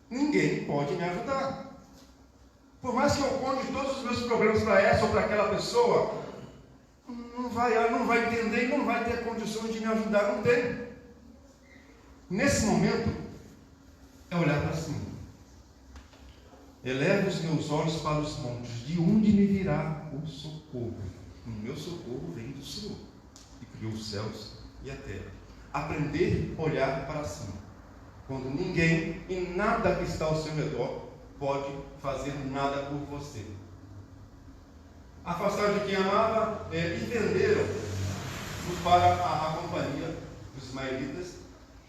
Ninguém pode me ajudar. Por mais que eu conte todos os meus problemas para essa ou para aquela pessoa, ela não vai entender e não vai ter condições de me ajudar, não tem. Nesse momento, é olhar para cima. Elevo os meus olhos para os montes, de onde me virá o socorro? O meu socorro vem do Senhor, que criou os céus e a terra. Aprender a olhar para cima, quando ninguém e nada que está ao seu redor pode fazer nada por você. Afastaram de quem amava e venderam para a companhia dos ismaelitas,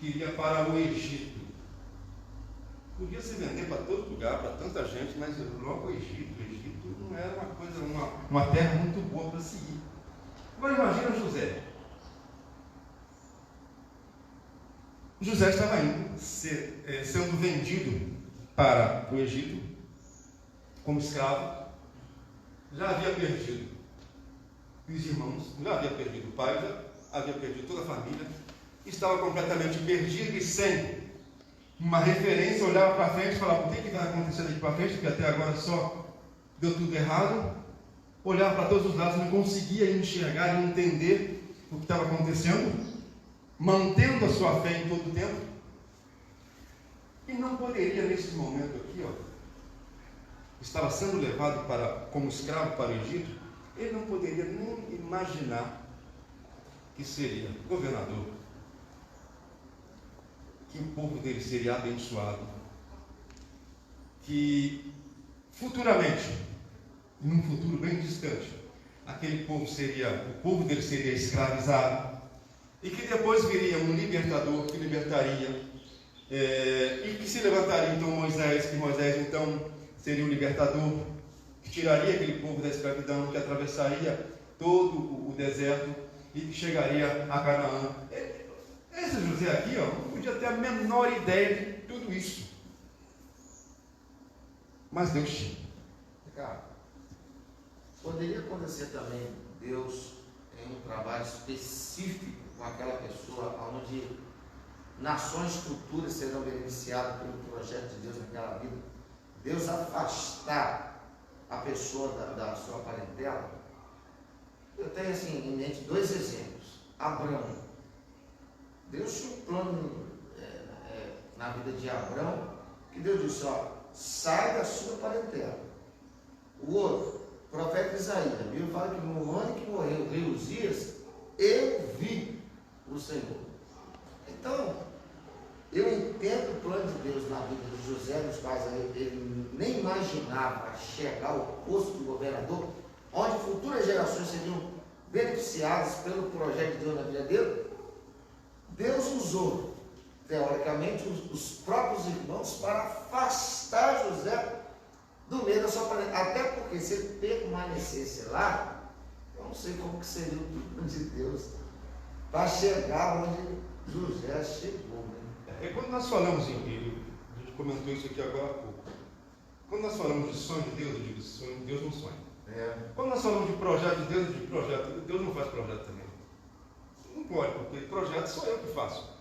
que iria para o Egito. Podia se vender para todo lugar, para tanta gente, mas logo o Egito não era uma coisa, uma terra muito boa para seguir. Agora imagina José. José estava indo, sendo vendido para o Egito como escravo. Já havia perdido os irmãos, já havia perdido o pai, já havia perdido toda a família, estava completamente perdido e sem uma referência. Olhava para frente e falava: o que vai acontecendo aqui para frente, porque até agora só deu tudo errado. Olhava para todos os lados, não conseguia enxergar e entender o que estava acontecendo, mantendo a sua fé em todo o tempo, e não poderia nesse momento aqui, estava sendo levado como escravo para o Egito, ele não poderia nem imaginar que seria governador, que o povo dele seria abençoado, que futuramente, num futuro bem distante, o povo dele seria escravizado, e que depois viria um libertador que libertaria, e que se levantaria então Moisés, que Moisés então seria o libertador, que tiraria aquele povo da escravidão, que atravessaria todo o deserto e que chegaria a Canaã. Esse José aqui, não podia ter a menor ideia de tudo isso. Mas Deus tinha. Cara, poderia acontecer também Deus em um trabalho específico com aquela pessoa, onde nações futuras serão beneficiadas pelo projeto de Deus naquela vida? Deus afastar a pessoa da sua parentela? Eu tenho assim em mente 2 exemplos. Abrão. Deus tinha um plano na vida de Abrão, que Deus disse: sai da sua parentela. O outro, o profeta Isaías, a Bíblia fala que no ano que morreu o rei Uzias, eu vi o Senhor. Então, eu entendo o plano de Deus na vida de José, nos quais ele nem imaginava chegar ao posto do governador, onde futuras gerações seriam beneficiadas pelo projeto de Deus na vida dele. Deus usou, teoricamente, os próprios irmãos para afastar José do meio da sua parentela. Até porque, se ele permanecesse lá, eu não sei como que seria o plano de Deus para chegar onde José chegou. Quando nós falamos a gente comentou isso aqui agora há pouco, quando nós falamos de sonho de Deus, eu digo: sonho de Deus não sonha. Quando nós falamos de projeto de Deus não faz projeto também. Não pode, porque projeto sou eu que faço.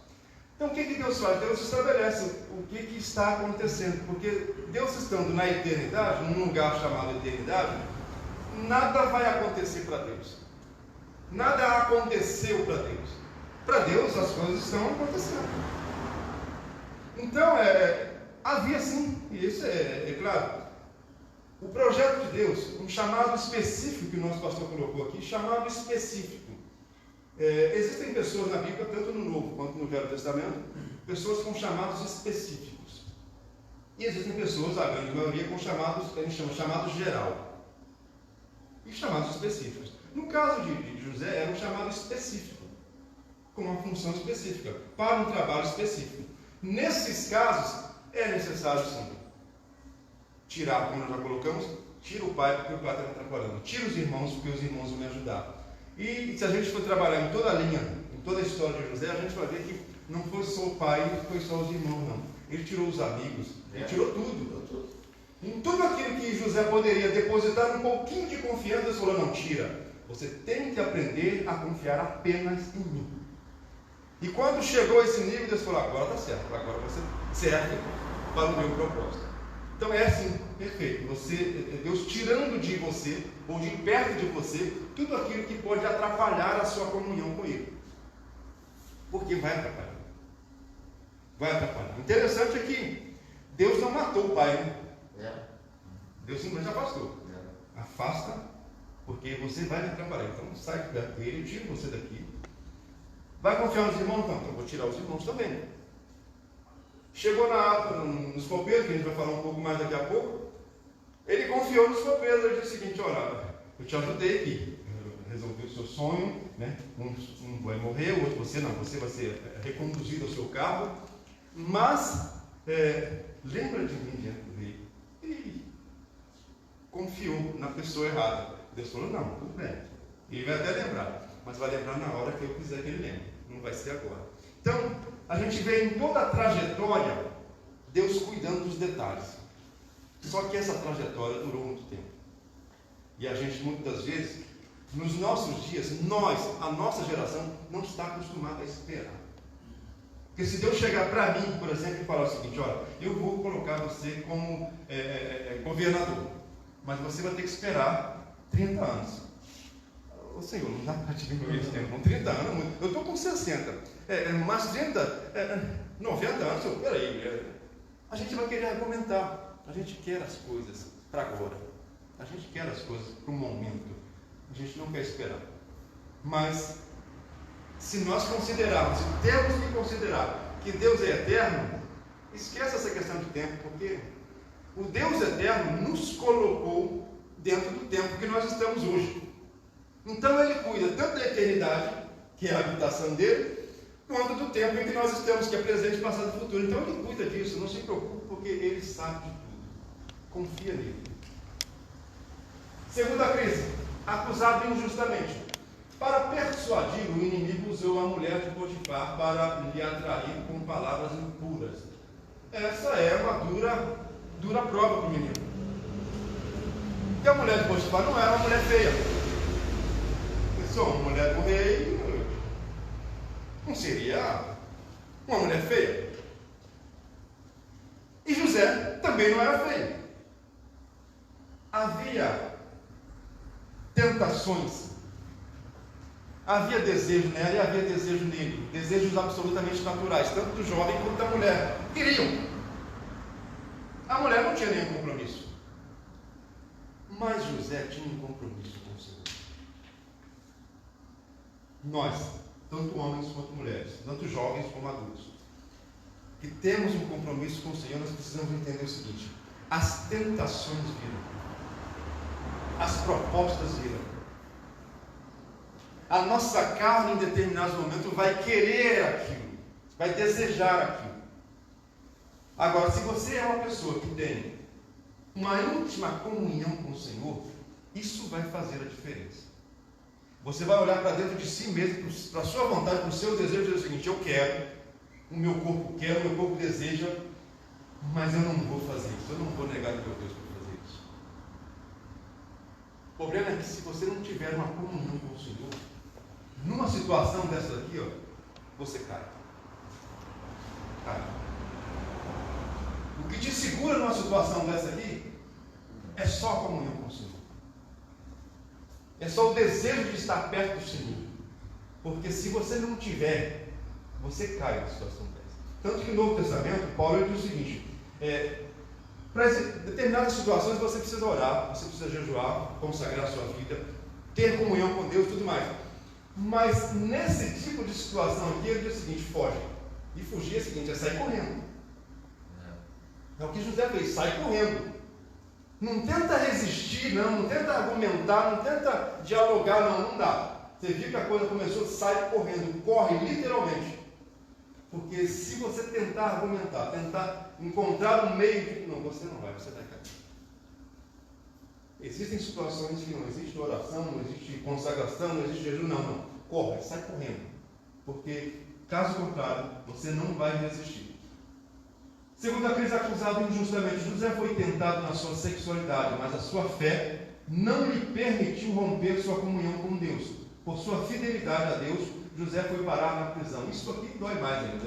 Então o que Deus faz? Deus estabelece o que está acontecendo, porque Deus estando na eternidade, num lugar chamado eternidade, nada vai acontecer para Deus. Nada aconteceu para Deus. Para Deus as coisas estão acontecendo. Então havia sim, e isso é claro, o projeto de Deus, um chamado específico que o nosso pastor colocou aqui, chamado específico. Existem pessoas na Bíblia, tanto no Novo quanto no Velho Testamento, pessoas com chamados específicos. E existem pessoas, a grande maioria, com chamados, que a gente chama chamado geral. E chamados específicos. No caso de José, era um chamado específico, com uma função específica, para um trabalho específico. Nesses casos, é necessário sim tirar, como nós já colocamos, tira o pai porque o pai está me atrapalhando, tira os irmãos porque os irmãos vão me ajudar. E se a gente for trabalhar em toda a linha, em toda a história de José, a gente vai ver que não foi só o pai, não foi só os irmãos, não. Ele tirou os amigos, ele tirou tudo. Em tudo aquilo que José poderia depositar um pouquinho de confiança, ele falou, não, tira. Você tem que aprender a confiar apenas em mim. E quando chegou esse nível, Deus falou, agora está certo, agora você serve para o meu propósito. Então é assim, perfeito. Deus tirando de você, ou de perto de você, tudo aquilo que pode atrapalhar a sua comunhão com Ele. Porque vai atrapalhar. Vai atrapalhar. Interessante é que Deus não matou o pai, né? Deus simplesmente afastou. Afasta, porque você vai me atrapalhar. Então sai de perto dele, eu tiro você daqui. Vai confiar nos irmãos? Não, então vou tirar os irmãos também. Chegou nos copeiros, que a gente vai falar um pouco mais daqui a pouco. Ele confiou nos copeiros. Ele disse o seguinte: olha, eu te ajudei aqui, eu resolvi o seu sonho, né? Um vai morrer, o outro você vai ser reconduzido ao seu carro, mas lembra de mim diante do rei. E confiou na pessoa errada. Deus falou: não, tudo bem. Ele vai até lembrar, mas vai lembrar na hora que eu quiser que ele lembre. Não vai ser agora. Então, a gente vê em toda a trajetória Deus cuidando dos detalhes. Só que essa trajetória durou muito tempo. E a gente, muitas vezes, nos nossos dias, a nossa geração, não está acostumada a esperar. Porque se Deus chegar para mim, por exemplo, e falar o seguinte: olha, eu vou colocar você como governador, mas você vai ter que esperar 30 anos. Ô Senhor, não dá para te diminuir esse tempo com 30 anos, eu estou com 60, mais 30, 90 anos, peraí, a gente vai querer argumentar, a gente quer as coisas para agora, a gente quer as coisas para o momento, a gente não quer esperar. Mas, se nós considerarmos, se temos que considerar que Deus é eterno, esquece essa questão de tempo, porque o Deus eterno nos colocou dentro do tempo que nós estamos hoje. Então Ele cuida tanto da eternidade, que é a habitação dele, quanto do tempo em que nós estamos, que é presente, passado e futuro. Então Ele cuida disso, não se preocupe, porque Ele sabe de tudo. Confia nele. Segunda crise: acusado injustamente. Para persuadir, o inimigo usou a mulher de Potifar para lhe atrair com palavras impuras. Essa é uma dura prova para o menino. Porque a mulher de Potifar não era uma mulher feia. Uma mulher do rei não seria uma mulher feia. E José também não era feio. Havia tentações, havia desejo nela e havia desejo nele, desejos absolutamente naturais, tanto do jovem quanto da mulher. Queriam. A mulher não tinha nenhum compromisso, mas José tinha um compromisso com o Senhor. Nós, tanto homens quanto mulheres, tanto jovens como adultos, que temos um compromisso com o Senhor, nós precisamos entender o seguinte: as tentações viram, as propostas viram, a nossa carne em determinados momentos vai querer aquilo, vai desejar aquilo. Agora, se você é uma pessoa que tem uma íntima comunhão com o Senhor, isso vai fazer a diferença. Você vai olhar para dentro de si mesmo, para a sua vontade, para o seu desejo, e dizer o seguinte: eu quero, o meu corpo quer, o meu corpo deseja, mas eu não vou fazer isso, eu não vou negar o meu Deus para fazer isso. O problema é que se você não tiver uma comunhão com o Senhor, numa situação dessa aqui, ó, você cai. Cai. O que te segura numa situação dessa aqui é só a comunhão com o Senhor. É só o desejo de estar perto do Senhor. Porque se você não tiver, você cai numa situação dessa. Tanto que no Novo Testamento, Paulo diz o seguinte: para determinadas situações você precisa orar, você precisa jejuar, consagrar a sua vida, ter comunhão com Deus e tudo mais. Mas nesse tipo de situação aqui, ele diz o seguinte: foge. E fugir é o seguinte, é sair correndo. É o que José fez, sai correndo. Não tenta resistir, não tenta argumentar, não tenta dialogar, não dá. Você viu que a coisa começou, sai correndo, corre literalmente. Porque se você tentar argumentar, tentar encontrar um meio de... Não, você não vai, você vai cair. Existem situações que não existe oração, não existe consagração, não existe jejum, não. Corre, sai correndo. Porque, caso contrário, você não vai resistir. Segundo a crise, acusado injustamente, José foi tentado na sua sexualidade, mas a sua fé não lhe permitiu romper sua comunhão com Deus. Por sua fidelidade a Deus, José foi parado na prisão. Isso aqui dói mais ainda.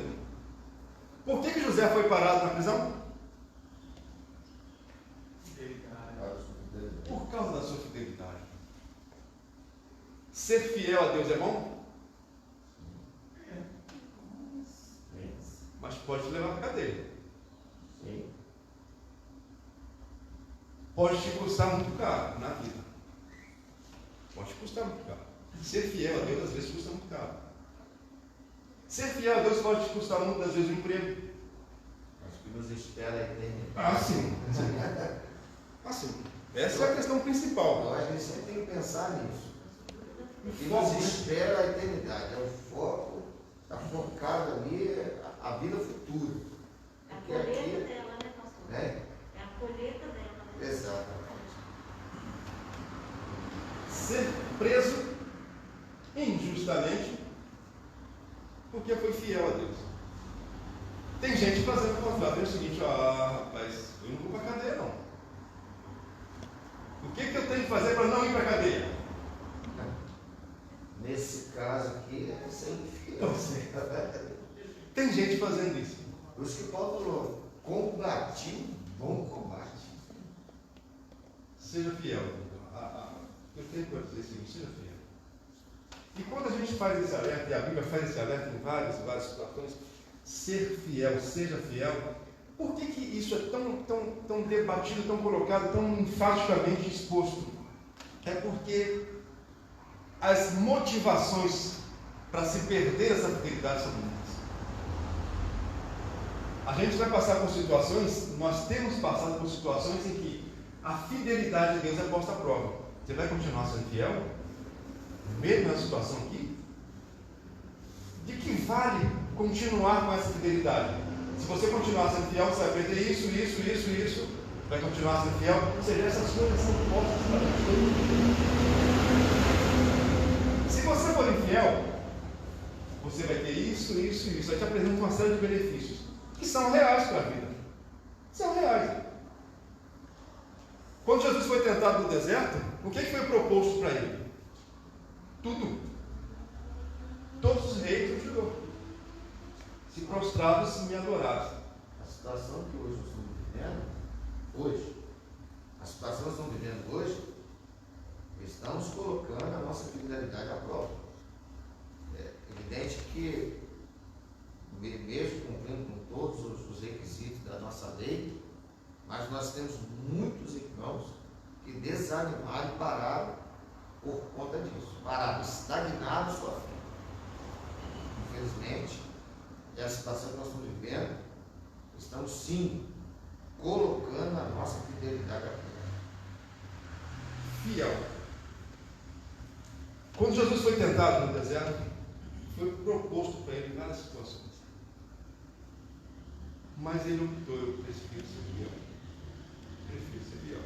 Por que José foi parado na prisão? Por causa da sua fidelidade. Ser fiel a Deus é bom? Mas pode te levar para a cadeia. Pode te custar muito caro na vida. Pode te custar muito caro. Ser fiel a Deus às vezes custa muito caro. Ser fiel a Deus pode te custar muitas vezes o emprego. Acho que nos espera a eternidade. Sim. Assim. Essa é a questão principal. Então a gente sempre tem que pensar nisso. O que Foco, nos né? espera a eternidade. É o foco, está focado ali, a vida futura. É a Porque colheita aqui, dela, né, pastor? né? É a colheita dela, né? Exatamente. Ser preso injustamente porque foi fiel a Deus. Tem gente fazendo o contrário. É o seguinte: rapaz, eu não vou para a cadeia, não. O que eu tenho que fazer para não ir para a cadeia? Nesse caso aqui, é ser infiel. Tem gente fazendo isso. Por isso que Paulo falou: combati um bom combate. Seja fiel. Eu tenho para dizer assim: seja fiel. E quando a gente faz esse alerta, e a Bíblia faz esse alerta em várias situações, ser fiel, seja fiel, por que isso é tão debatido, tão colocado, tão enfaticamente exposto? É porque as motivações para se perder essa fidelidade são muitas. A gente vai passar por situações, nós temos passado por situações em que a fidelidade de Deus é posta à prova. Você vai continuar sendo fiel? Mesmo na situação aqui? De que vale continuar com essa fidelidade? Se você continuar sendo fiel, você vai perder isso. Vai continuar sendo fiel. Ou seja, essas coisas são postas para a gente. Se você for infiel, você vai ter isso. Aí te apresenta uma série de benefícios que são reais para a vida. São reais. Quando Jesus foi tentado no deserto, o que foi proposto para ele? Tudo. Todos os reis do judô. Se prostrados, se me adorassem. A situação que hoje nós estamos vivendo hoje, estamos colocando a nossa fidelidade à prova. É evidente que, mesmo cumprindo com todos os requisitos da nossa lei, mas nós temos muitos irmãos que desanimaram e pararam por conta disso. Pararam, estagnaram sua fé. Infelizmente, é a situação que nós estamos vivendo. Estamos sim colocando a nossa fidelidade à prova. Fiel. Quando Jesus foi tentado no deserto, foi proposto para ele várias situações. Mas ele optou: eu prefiro ser fiel. Prefiro ser fiel.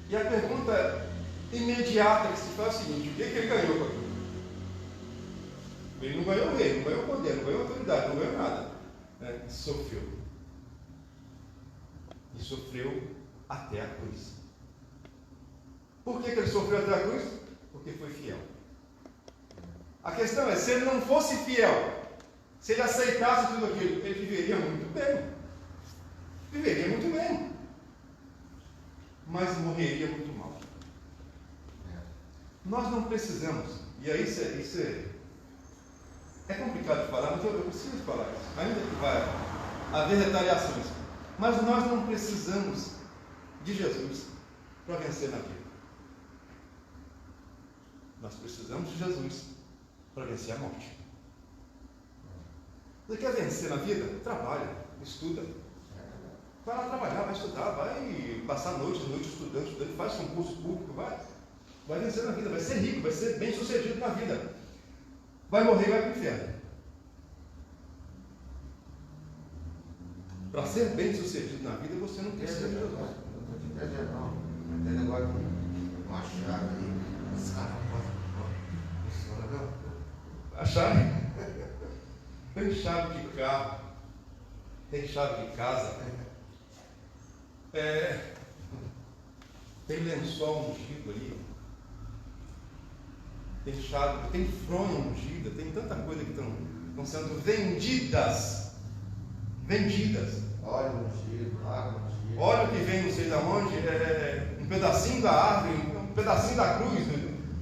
E a pergunta imediata que se faz é a seguinte: o que ele ganhou com aquilo? Ele não ganhou o rei, não ganhou o poder, não ganhou a autoridade, não ganhou nada. Sofreu. E sofreu até a cruz. Por que ele sofreu até a cruz? Porque foi fiel. A questão é, se ele não fosse fiel, se ele aceitasse tudo aquilo, ele viveria muito bem. Viveria muito bem. Mas morreria muito mal. Nós não precisamos, e aí isso é complicado de falar, mas eu preciso falar isso, ainda que vai haver retaliações. Mas nós não precisamos de Jesus para vencer na vida. Nós precisamos de Jesus para vencer a morte. Você quer vencer na vida? Trabalha, estuda. Vai lá trabalhar, vai estudar, vai passar noite estudando, faz concurso público, vai vencer na vida, vai ser rico, vai ser bem sucedido na vida. Vai morrer e vai para o inferno. Para ser bem sucedido na vida, você não precisa de Jesus. Não estou te entendendo, não. Tem negócio com uma chave aí. Esse cara não funciona, não. A chave? Tem chave de carro, tem chave de casa, tem lençol ungido aí, tem chave, tem fronha ungida, tem tanta coisa que estão sendo vendidas. Óleo ungido, água ungida. Óleo que vem não sei de onde, um pedacinho da árvore, um pedacinho da cruz.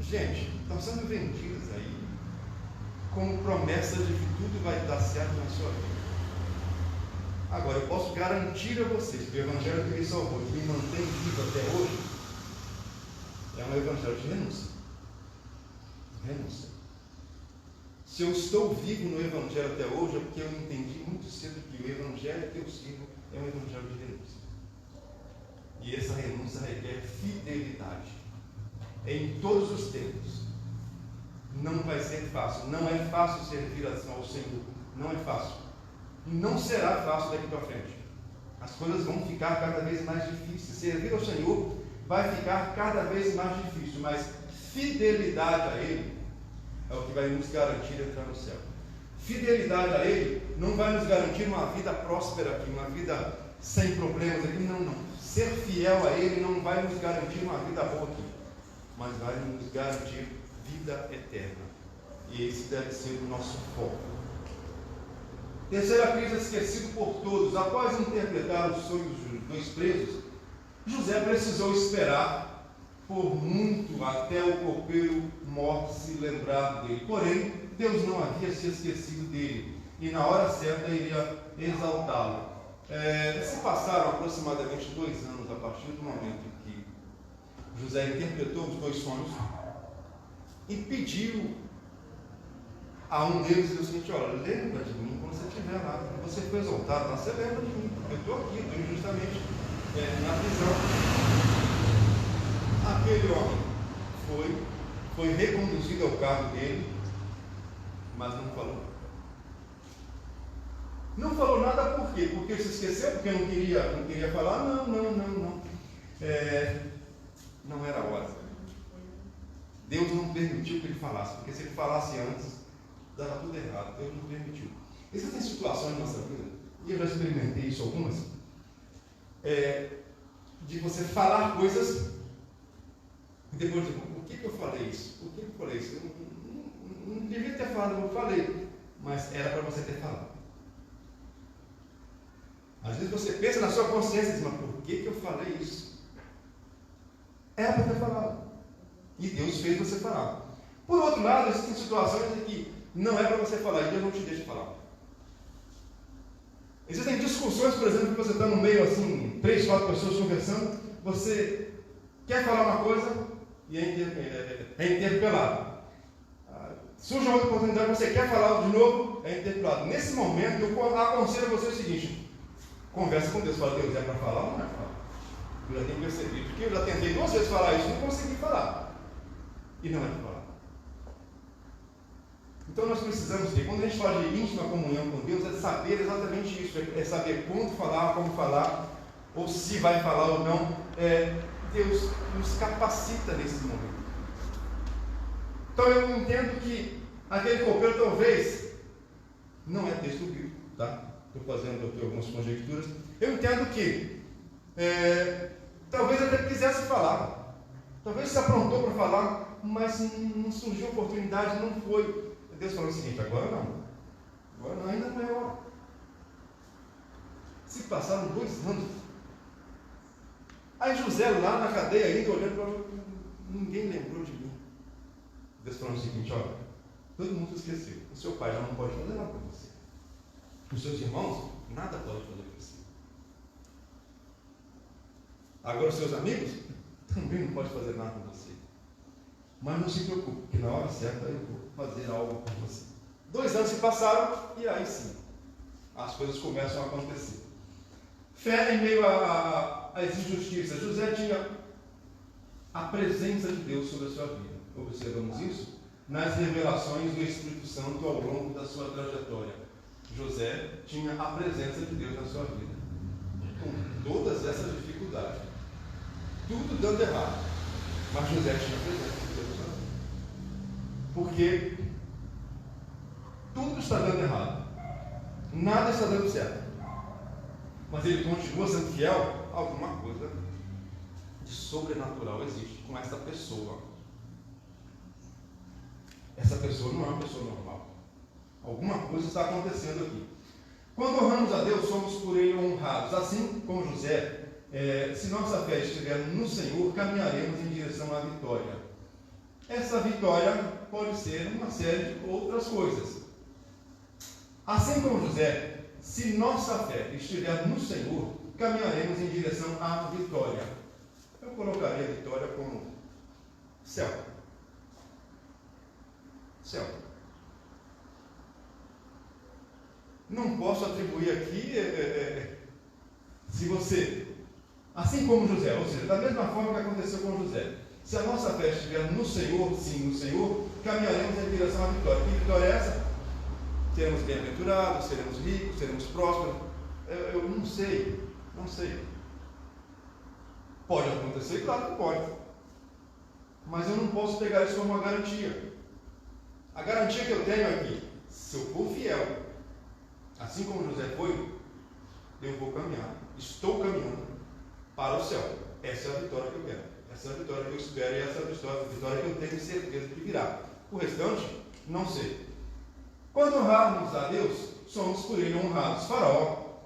Gente, estão sendo vendidas aí como promessa de que tudo vai dar certo na sua vida. Agora, eu posso garantir a vocês que o Evangelho que me salvou, que me mantém vivo até hoje, é um Evangelho de renúncia. Renúncia. Se eu estou vivo no Evangelho até hoje, é porque eu entendi muito cedo que o Evangelho que eu sigo é um Evangelho de renúncia. E essa renúncia requer fidelidade em todos os tempos. Não vai ser fácil, não é fácil servir ao Senhor, não é fácil. E não será fácil daqui para frente. As coisas vão ficar cada vez mais difíceis. Servir ao Senhor vai ficar cada vez mais difícil, mas fidelidade a Ele é o que vai nos garantir entrar no céu. Fidelidade a Ele não vai nos garantir uma vida próspera aqui, uma vida sem problemas aqui, não. Ser fiel a Ele não vai nos garantir uma vida boa aqui, mas vai nos garantir vida eterna. E esse deve ser o nosso foco. Terceira crise, esquecido por todos. Após interpretar os sonhos dos dois presos, José precisou esperar por muito até o copeiro mor se lembrar dele. Porém, Deus não havia se esquecido dele e na hora certa iria exaltá-lo. Se passaram aproximadamente 2 anos a partir do momento em que José interpretou os 2 sonhos e pediu a um deles o seguinte: olha, lembra de mim quando você estiver lá, quando você foi exaltado lá, você lembra de mim, eu estou aqui, estou injustamente na prisão. Aquele homem foi reconduzido ao cargo dele, mas não falou. Não falou nada por quê? Porque ele se esqueceu, porque não queria falar? Não. Não era a hora. Deus não permitiu que ele falasse, porque se ele falasse antes, dava tudo errado. Deus não permitiu. Existem situações na nossa vida, e eu já experimentei isso algumas, de você falar coisas e depois dizer: por que eu falei isso? Por que eu falei isso? Eu não devia ter falado, eu falei, mas era para você ter falado. Às vezes você pensa na sua consciência e diz: mas por que eu falei isso? Era para ter falado. E Deus fez você falar. Por outro lado, existem situações em que não é para você falar e Deus não te deixa falar. Existem discussões, por exemplo, que você está no meio assim, 3, 4 pessoas conversando, você quer falar uma coisa e é interpelado. Surge uma outra oportunidade, você quer falar de novo, é interpelado. Nesse momento, eu aconselho você o seguinte: conversa com Deus, fala: Deus, é para falar ou não é para falar? Eu já tenho percebido, porque eu já tentei 2 vezes falar isso e não consegui falar. E não é para falar. Então nós precisamos ter, quando a gente fala de íntima comunhão com Deus, é saber exatamente isso, é saber quando falar, como falar, ou se vai falar ou não. Deus nos capacita nesse momento. Então eu entendo que aquele copeiro talvez, não é texto bíblico, tá? Estou fazendo aqui algumas conjecturas. Eu entendo que talvez até quisesse falar, Talvez se aprontou para falar, mas não surgiu oportunidade, não foi. Deus falou o seguinte: agora não, ainda não é hora. Se passaram 2 anos. Aí José lá na cadeia ainda olhando para mim, ninguém lembrou de mim. Deus falou o seguinte: olha, todo mundo esqueceu. O seu pai já não pode fazer nada por você. Os seus irmãos, nada podem fazer por você. Agora os seus amigos também não podem fazer nada por você. Mas não se preocupe, que na hora certa eu vou fazer algo por você. 2 anos se passaram e aí sim, as coisas começam a acontecer. Fé em meio às injustiças. José tinha a presença de Deus sobre a sua vida. Observamos isso nas revelações do Espírito Santo ao longo da sua trajetória. José tinha a presença de Deus na sua vida. Com todas essas dificuldades, tudo dando errado, mas José tinha a presença de Deus na sua vida. Porque tudo está dando errado, nada está dando certo, mas ele continua sendo fiel. Alguma coisa de sobrenatural existe com essa pessoa. Essa pessoa não é uma pessoa normal. Alguma coisa está acontecendo aqui. Quando honramos a Deus, somos por Ele honrados. Assim como José, se nossa fé estiver no Senhor, caminharemos em direção à vitória. Essa vitória pode ser uma série de outras coisas. Assim como José, se nossa fé estiver no Senhor, caminharemos em direção à vitória. Eu colocaria a vitória como céu. Céu. Não posso atribuir aqui, se você, assim como José, ou seja, da mesma forma que aconteceu com José, se a nossa fé estiver no Senhor, sim, no Senhor, caminharemos em direção à vitória. Que vitória é essa? Seremos bem-aventurados, seremos ricos, seremos prósperos. Eu não sei. Pode acontecer? Claro que pode. Mas eu não posso pegar isso como uma garantia. A garantia que eu tenho aqui, se eu for fiel, assim como José foi, eu vou caminhar. Estou caminhando para o céu. Essa é a vitória que eu quero. Essa é a vitória que eu espero e essa é a vitória que eu tenho certeza de virá. O restante, não sei. Quando honrarmos a Deus, somos por Ele honrados. Faraó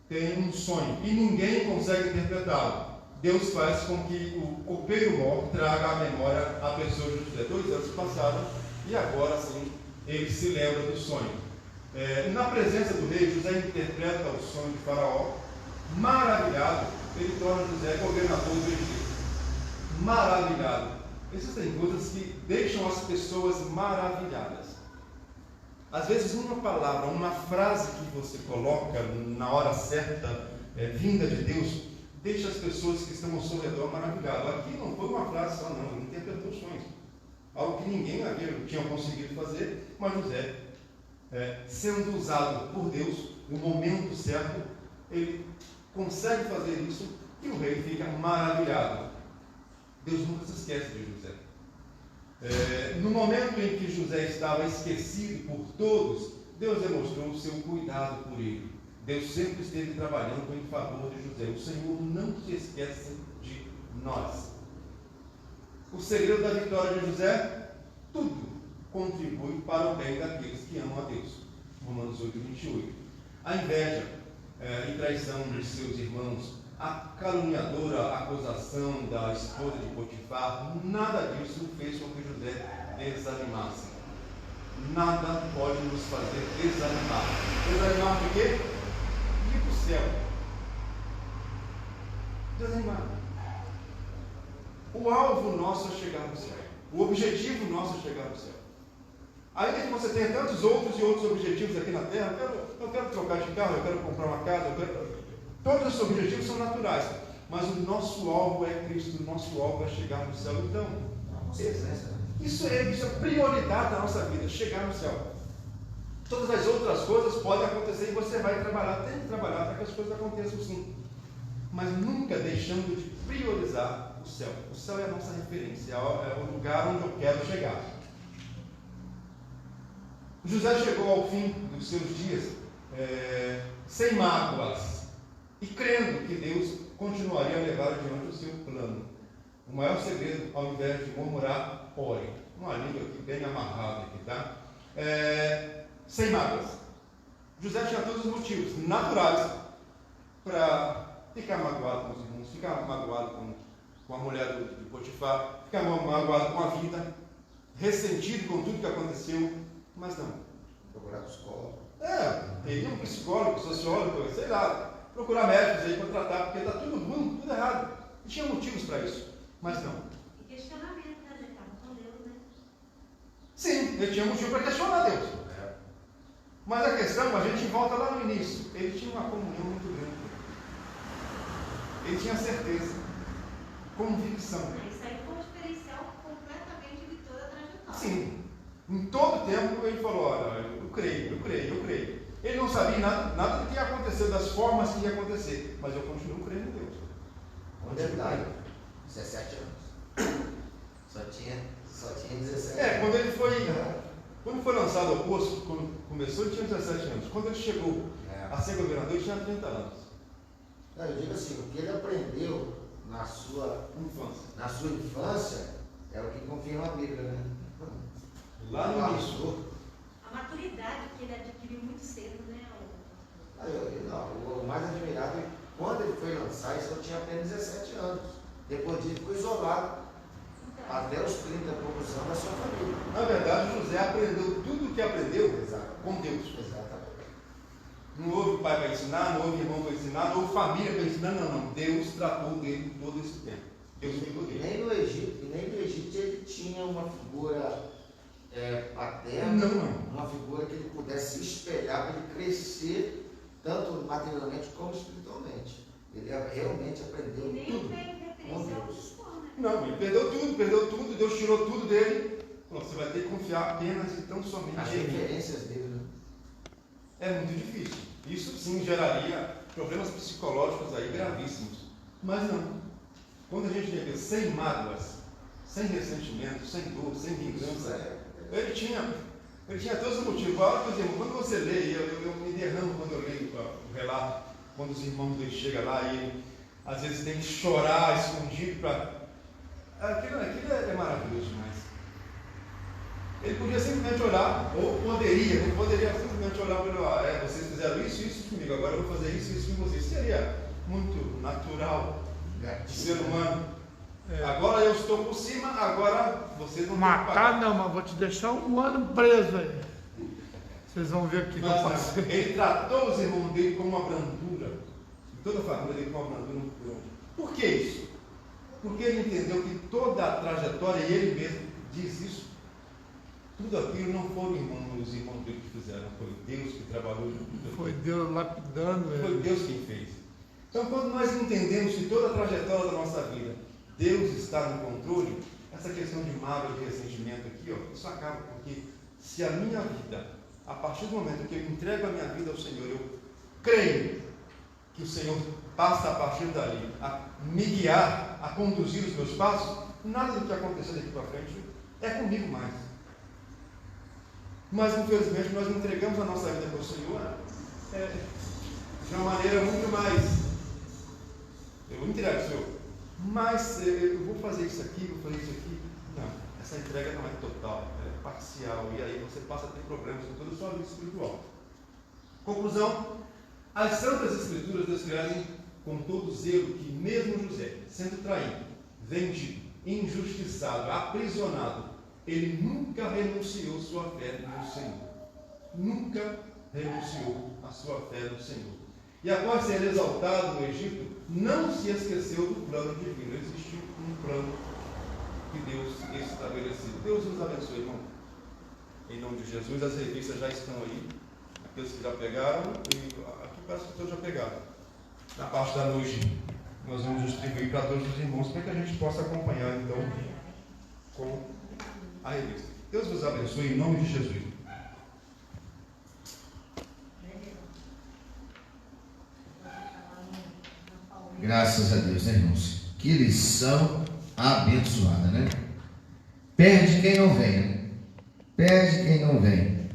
tem um sonho e ninguém consegue interpretá-lo. Deus faz com que o copeiro mor traga à memória a pessoa de José. 2 anos passaram e agora sim ele se lembra do sonho. Na presença do rei, José interpreta o sonho de Faraó. Maravilhado, ele torna José governador do Egito. Maravilhado. Existem coisas que deixam as pessoas maravilhadas. Às vezes uma palavra, uma frase que você coloca na hora certa, vinda de Deus, deixa as pessoas que estão ao seu redor maravilhadas. Aqui não foi uma frase só, não, ele interpretou sonhos. Algo que ninguém tinha conseguido fazer, mas José, sendo usado por Deus, no momento certo, ele consegue fazer isso e o rei fica maravilhado. Deus nunca se esquece de José. No momento em que José estava esquecido por todos, Deus demonstrou o seu cuidado por ele. Deus sempre esteve trabalhando em favor de José. O Senhor não se esquece de nós. O segredo da vitória de José, tudo contribui para o bem daqueles que amam a Deus. Romanos 8, 28. A inveja e traição dos seus irmãos, a caluniadora acusação da esposa de Potifar, nada disso fez com que José desanimasse. Nada pode nos fazer desanimar. Desanimar de quê? De ir para o céu. Desanimar. O alvo nosso é chegar no céu. O objetivo nosso é chegar no céu. Ainda que você tenha tantos outros e outros objetivos aqui na Terra, eu quero trocar de carro, eu quero comprar uma casa, todos esses objetivos são naturais, mas o nosso alvo é Cristo, o nosso alvo é chegar no céu. Então, isso é prioridade da nossa vida, chegar no céu. Todas as outras coisas podem acontecer e você vai trabalhar, tem que trabalhar para que as coisas aconteçam sim, mas nunca deixando de priorizar o céu. O céu é a nossa referência, é o lugar onde eu quero chegar. José chegou ao fim dos seus dias sem mágoas e crendo que Deus continuaria a levar adiante o seu plano. O maior segredo, ao invés de murmurar, ore. Uma língua aqui bem amarrada aqui, tá? Sem mágoas. José tinha todos os motivos naturais para ficar magoado com os irmãos, ficar magoado com a mulher de Potifar, ficar magoado com a vida, ressentido com tudo que aconteceu, mas não. Procurar psicólogo. Ele ia um psicólogo, sociólogo, sei lá, procurar médicos aí para tratar, porque está tudo ruim, tudo errado. E tinha motivos para isso, mas não. E questionamento, né? Ele estava com Deus, né? Sim, ele tinha motivo para questionar Deus. Mas a questão, a gente volta lá no início. Ele tinha uma comunhão muito grande. Ele tinha certeza, convicção. Isso aí foi um diferencial completamente de toda a trajetória. Sim, em todo tempo ele falou: olha, eu creio. Ele não sabia nada do que ia acontecer, das formas que ia acontecer, mas eu continuo crendo em Deus. Um detalhe, 17 anos. Só tinha 17 anos. Quando foi lançado ao posto, quando começou, ele tinha 17 anos. Quando ele chegou a ser governador, ele tinha 30 anos. Não, eu digo assim, o que ele aprendeu na sua infância é o que confirma a Bíblia, né? Lá no início. A maturidade que ele adquiriu muito cedo, né? O mais admirável é que quando ele foi lançar, ele só tinha apenas 17 anos. Depois disso, ficou isolado até os 30 e poucos anos da sua família. Na verdade, José aprendeu tudo o que aprendeu com Deus. Exatamente. Não houve pai para ensinar, não houve irmão para ensinar, não houve família para ensinar, não. Deus tratou dele todo esse tempo. Deus cuidou dele. Nem no Egito ele tinha uma figura paterna, uma figura que ele pudesse se espelhar para ele crescer, tanto materialmente como espiritualmente. Ele realmente aprendeu tudo com Deus. Não, ele perdeu tudo, Deus tirou tudo dele. Falou, você vai ter que confiar apenas e tão somente as em mim. referências dele, né? É muito difícil. Isso sim geraria problemas psicológicos aí gravíssimos. Mas não. Quando a gente vê Deus sem mágoas, sem ressentimento, sem dor, sem vingança, ele tinha todos os motivos. Quando você lê, eu me derramo quando eu leio o relato, quando os irmãos dele chegam lá e ele às vezes tem que chorar escondido para. Aquilo é maravilhoso demais. Ele podia simplesmente orar, ou poderia simplesmente orar para ele: vocês fizeram isso comigo, agora eu vou fazer isso com vocês. Seria muito natural de ser humano. Agora eu estou por cima, agora vocês não matar não, mas vou te deixar um ano preso aí. Vocês vão ver aqui. Mas ele tratou os irmãos dele com uma brandura, toda a família dele com uma brandura muito grande. Por que isso? Porque ele entendeu que toda a trajetória, e ele mesmo diz isso, tudo aquilo não foram os irmãos dele que fizeram, foi Deus que trabalhou junto. Foi Deus lapidando ele. Foi Deus quem fez. Então, quando nós entendemos que toda a trajetória da nossa vida, Deus está no controle, essa questão de mágoa, de ressentimento aqui, isso acaba, porque se a minha vida, a partir do momento que eu entrego a minha vida ao Senhor, eu creio que o Senhor passa a partir dali a me guiar, a conduzir os meus passos, nada do que acontecer daqui para frente é comigo mais. Mas infelizmente nós entregamos a nossa vida para o Senhor de uma maneira muito mais. Eu entrego, Senhor, mas eu vou fazer isso aqui, vou fazer isso aqui. Não, essa entrega não é total, é parcial, e aí você passa a ter problemas com toda a sua vida espiritual. Conclusão: as Santas Escrituras descrevem com todo zelo que mesmo José, sendo traído, vendido, injustiçado, aprisionado, ele nunca renunciou sua fé no Senhor. Nunca renunciou a sua fé no Senhor. E após ser exaltado no Egito, não se esqueceu do plano divino. Existiu um plano que Deus estabeleceu. Deus nos abençoe, irmão. Em nome de Jesus, as revistas já estão aí. Aqueles que já pegaram, e aqui parece que todos já pegaram. Na parte da noite, nós vamos distribuir para todos os irmãos, para que a gente possa acompanhar, então, com a revista. Deus vos abençoe, em nome de Jesus. Graças a Deus, né, irmãos? Que lição abençoada, né? Perde quem não vem, né? Perde quem não vem.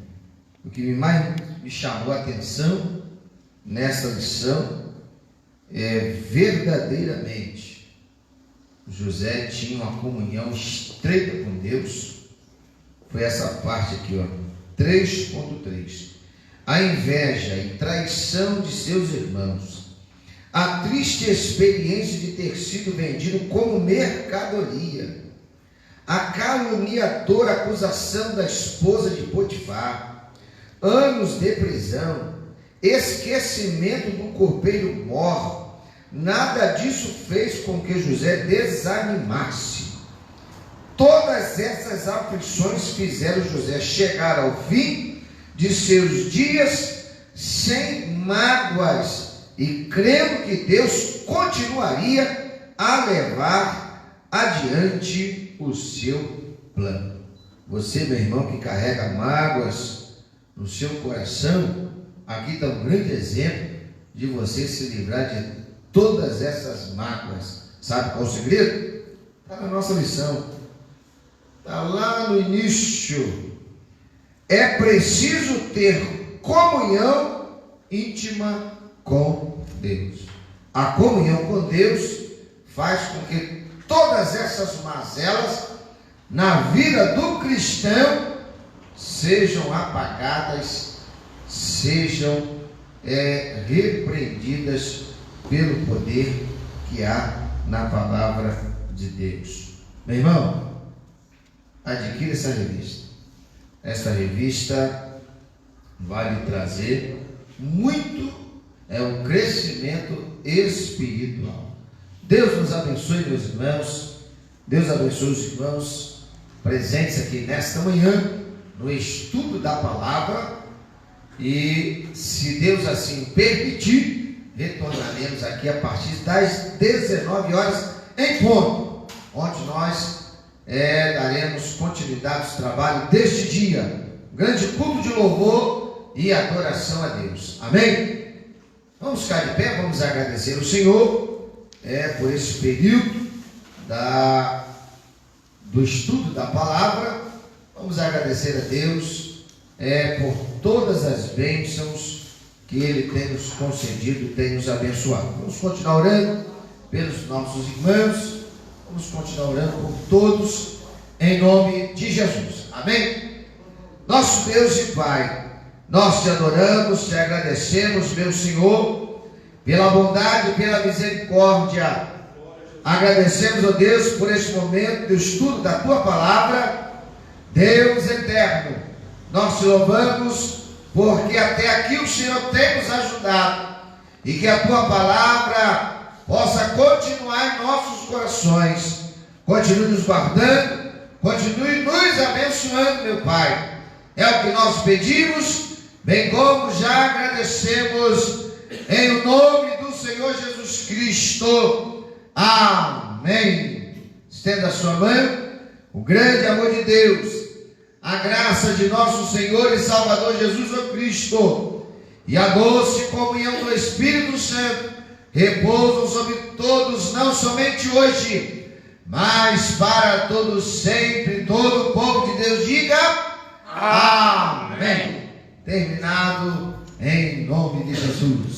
O que mais me chamou a atenção nessa lição é verdadeiramente José tinha uma comunhão estreita com Deus, foi essa parte aqui, ó, 3.3. A inveja e traição de seus irmãos, a triste experiência de ter sido vendido como mercadoria, a caluniadora acusação da esposa de Potifar, anos de prisão, esquecimento do copeiro mor, nada disso fez com que José desanimasse. Todas essas aflições fizeram José chegar ao fim de seus dias sem mágoas e crendo que Deus continuaria a levar adiante o seu plano. Você, meu irmão, que carrega mágoas no seu coração, aqui está um grande exemplo de você se livrar de todas essas mágoas. Sabe qual é o segredo? Está na nossa lição, está lá no início. É preciso ter comunhão íntima com Deus. A comunhão com Deus faz com que todas essas mazelas na vida do cristão sejam apagadas, sejam repreendidas pelo poder que há na palavra de Deus. Meu irmão, adquira essa revista. Essa revista vai lhe trazer muito um crescimento espiritual. Deus nos abençoe, meus irmãos. Deus abençoe os irmãos presentes aqui nesta manhã no estudo da palavra. E se Deus assim permitir, retornaremos aqui a partir das 19 horas em ponto, onde nós daremos continuidade ao trabalho deste dia, um grande culto de louvor e adoração a Deus. Amém? Vamos ficar de pé, vamos agradecer o Senhor por esse período do estudo da palavra. Vamos agradecer a Deus por todas as bênçãos que Ele tem nos concedido, tem nos abençoado. Vamos continuar orando pelos nossos irmãos, vamos continuar orando por todos, em nome de Jesus. Amém? Nosso Deus e Pai, nós te adoramos, te agradecemos, meu Senhor, pela bondade, pela misericórdia. Agradecemos, ó Deus, por este momento do estudo da Tua Palavra. Deus eterno, nós te louvamos, porque até aqui o Senhor tem nos ajudado, e que a Tua Palavra possa continuar em nossos corações, continue nos guardando, continue nos abençoando, meu Pai. É o que nós pedimos, bem como já agradecemos, em o nome do Senhor Jesus Cristo. Amém. Estenda a sua mão. O grande amor de Deus, a graça de nosso Senhor e Salvador Jesus o Cristo e a doce comunhão do Espírito Santo repousam sobre todos, não somente hoje, mas para todos sempre. Todo o povo de Deus diga amém. Terminado em nome de Jesus.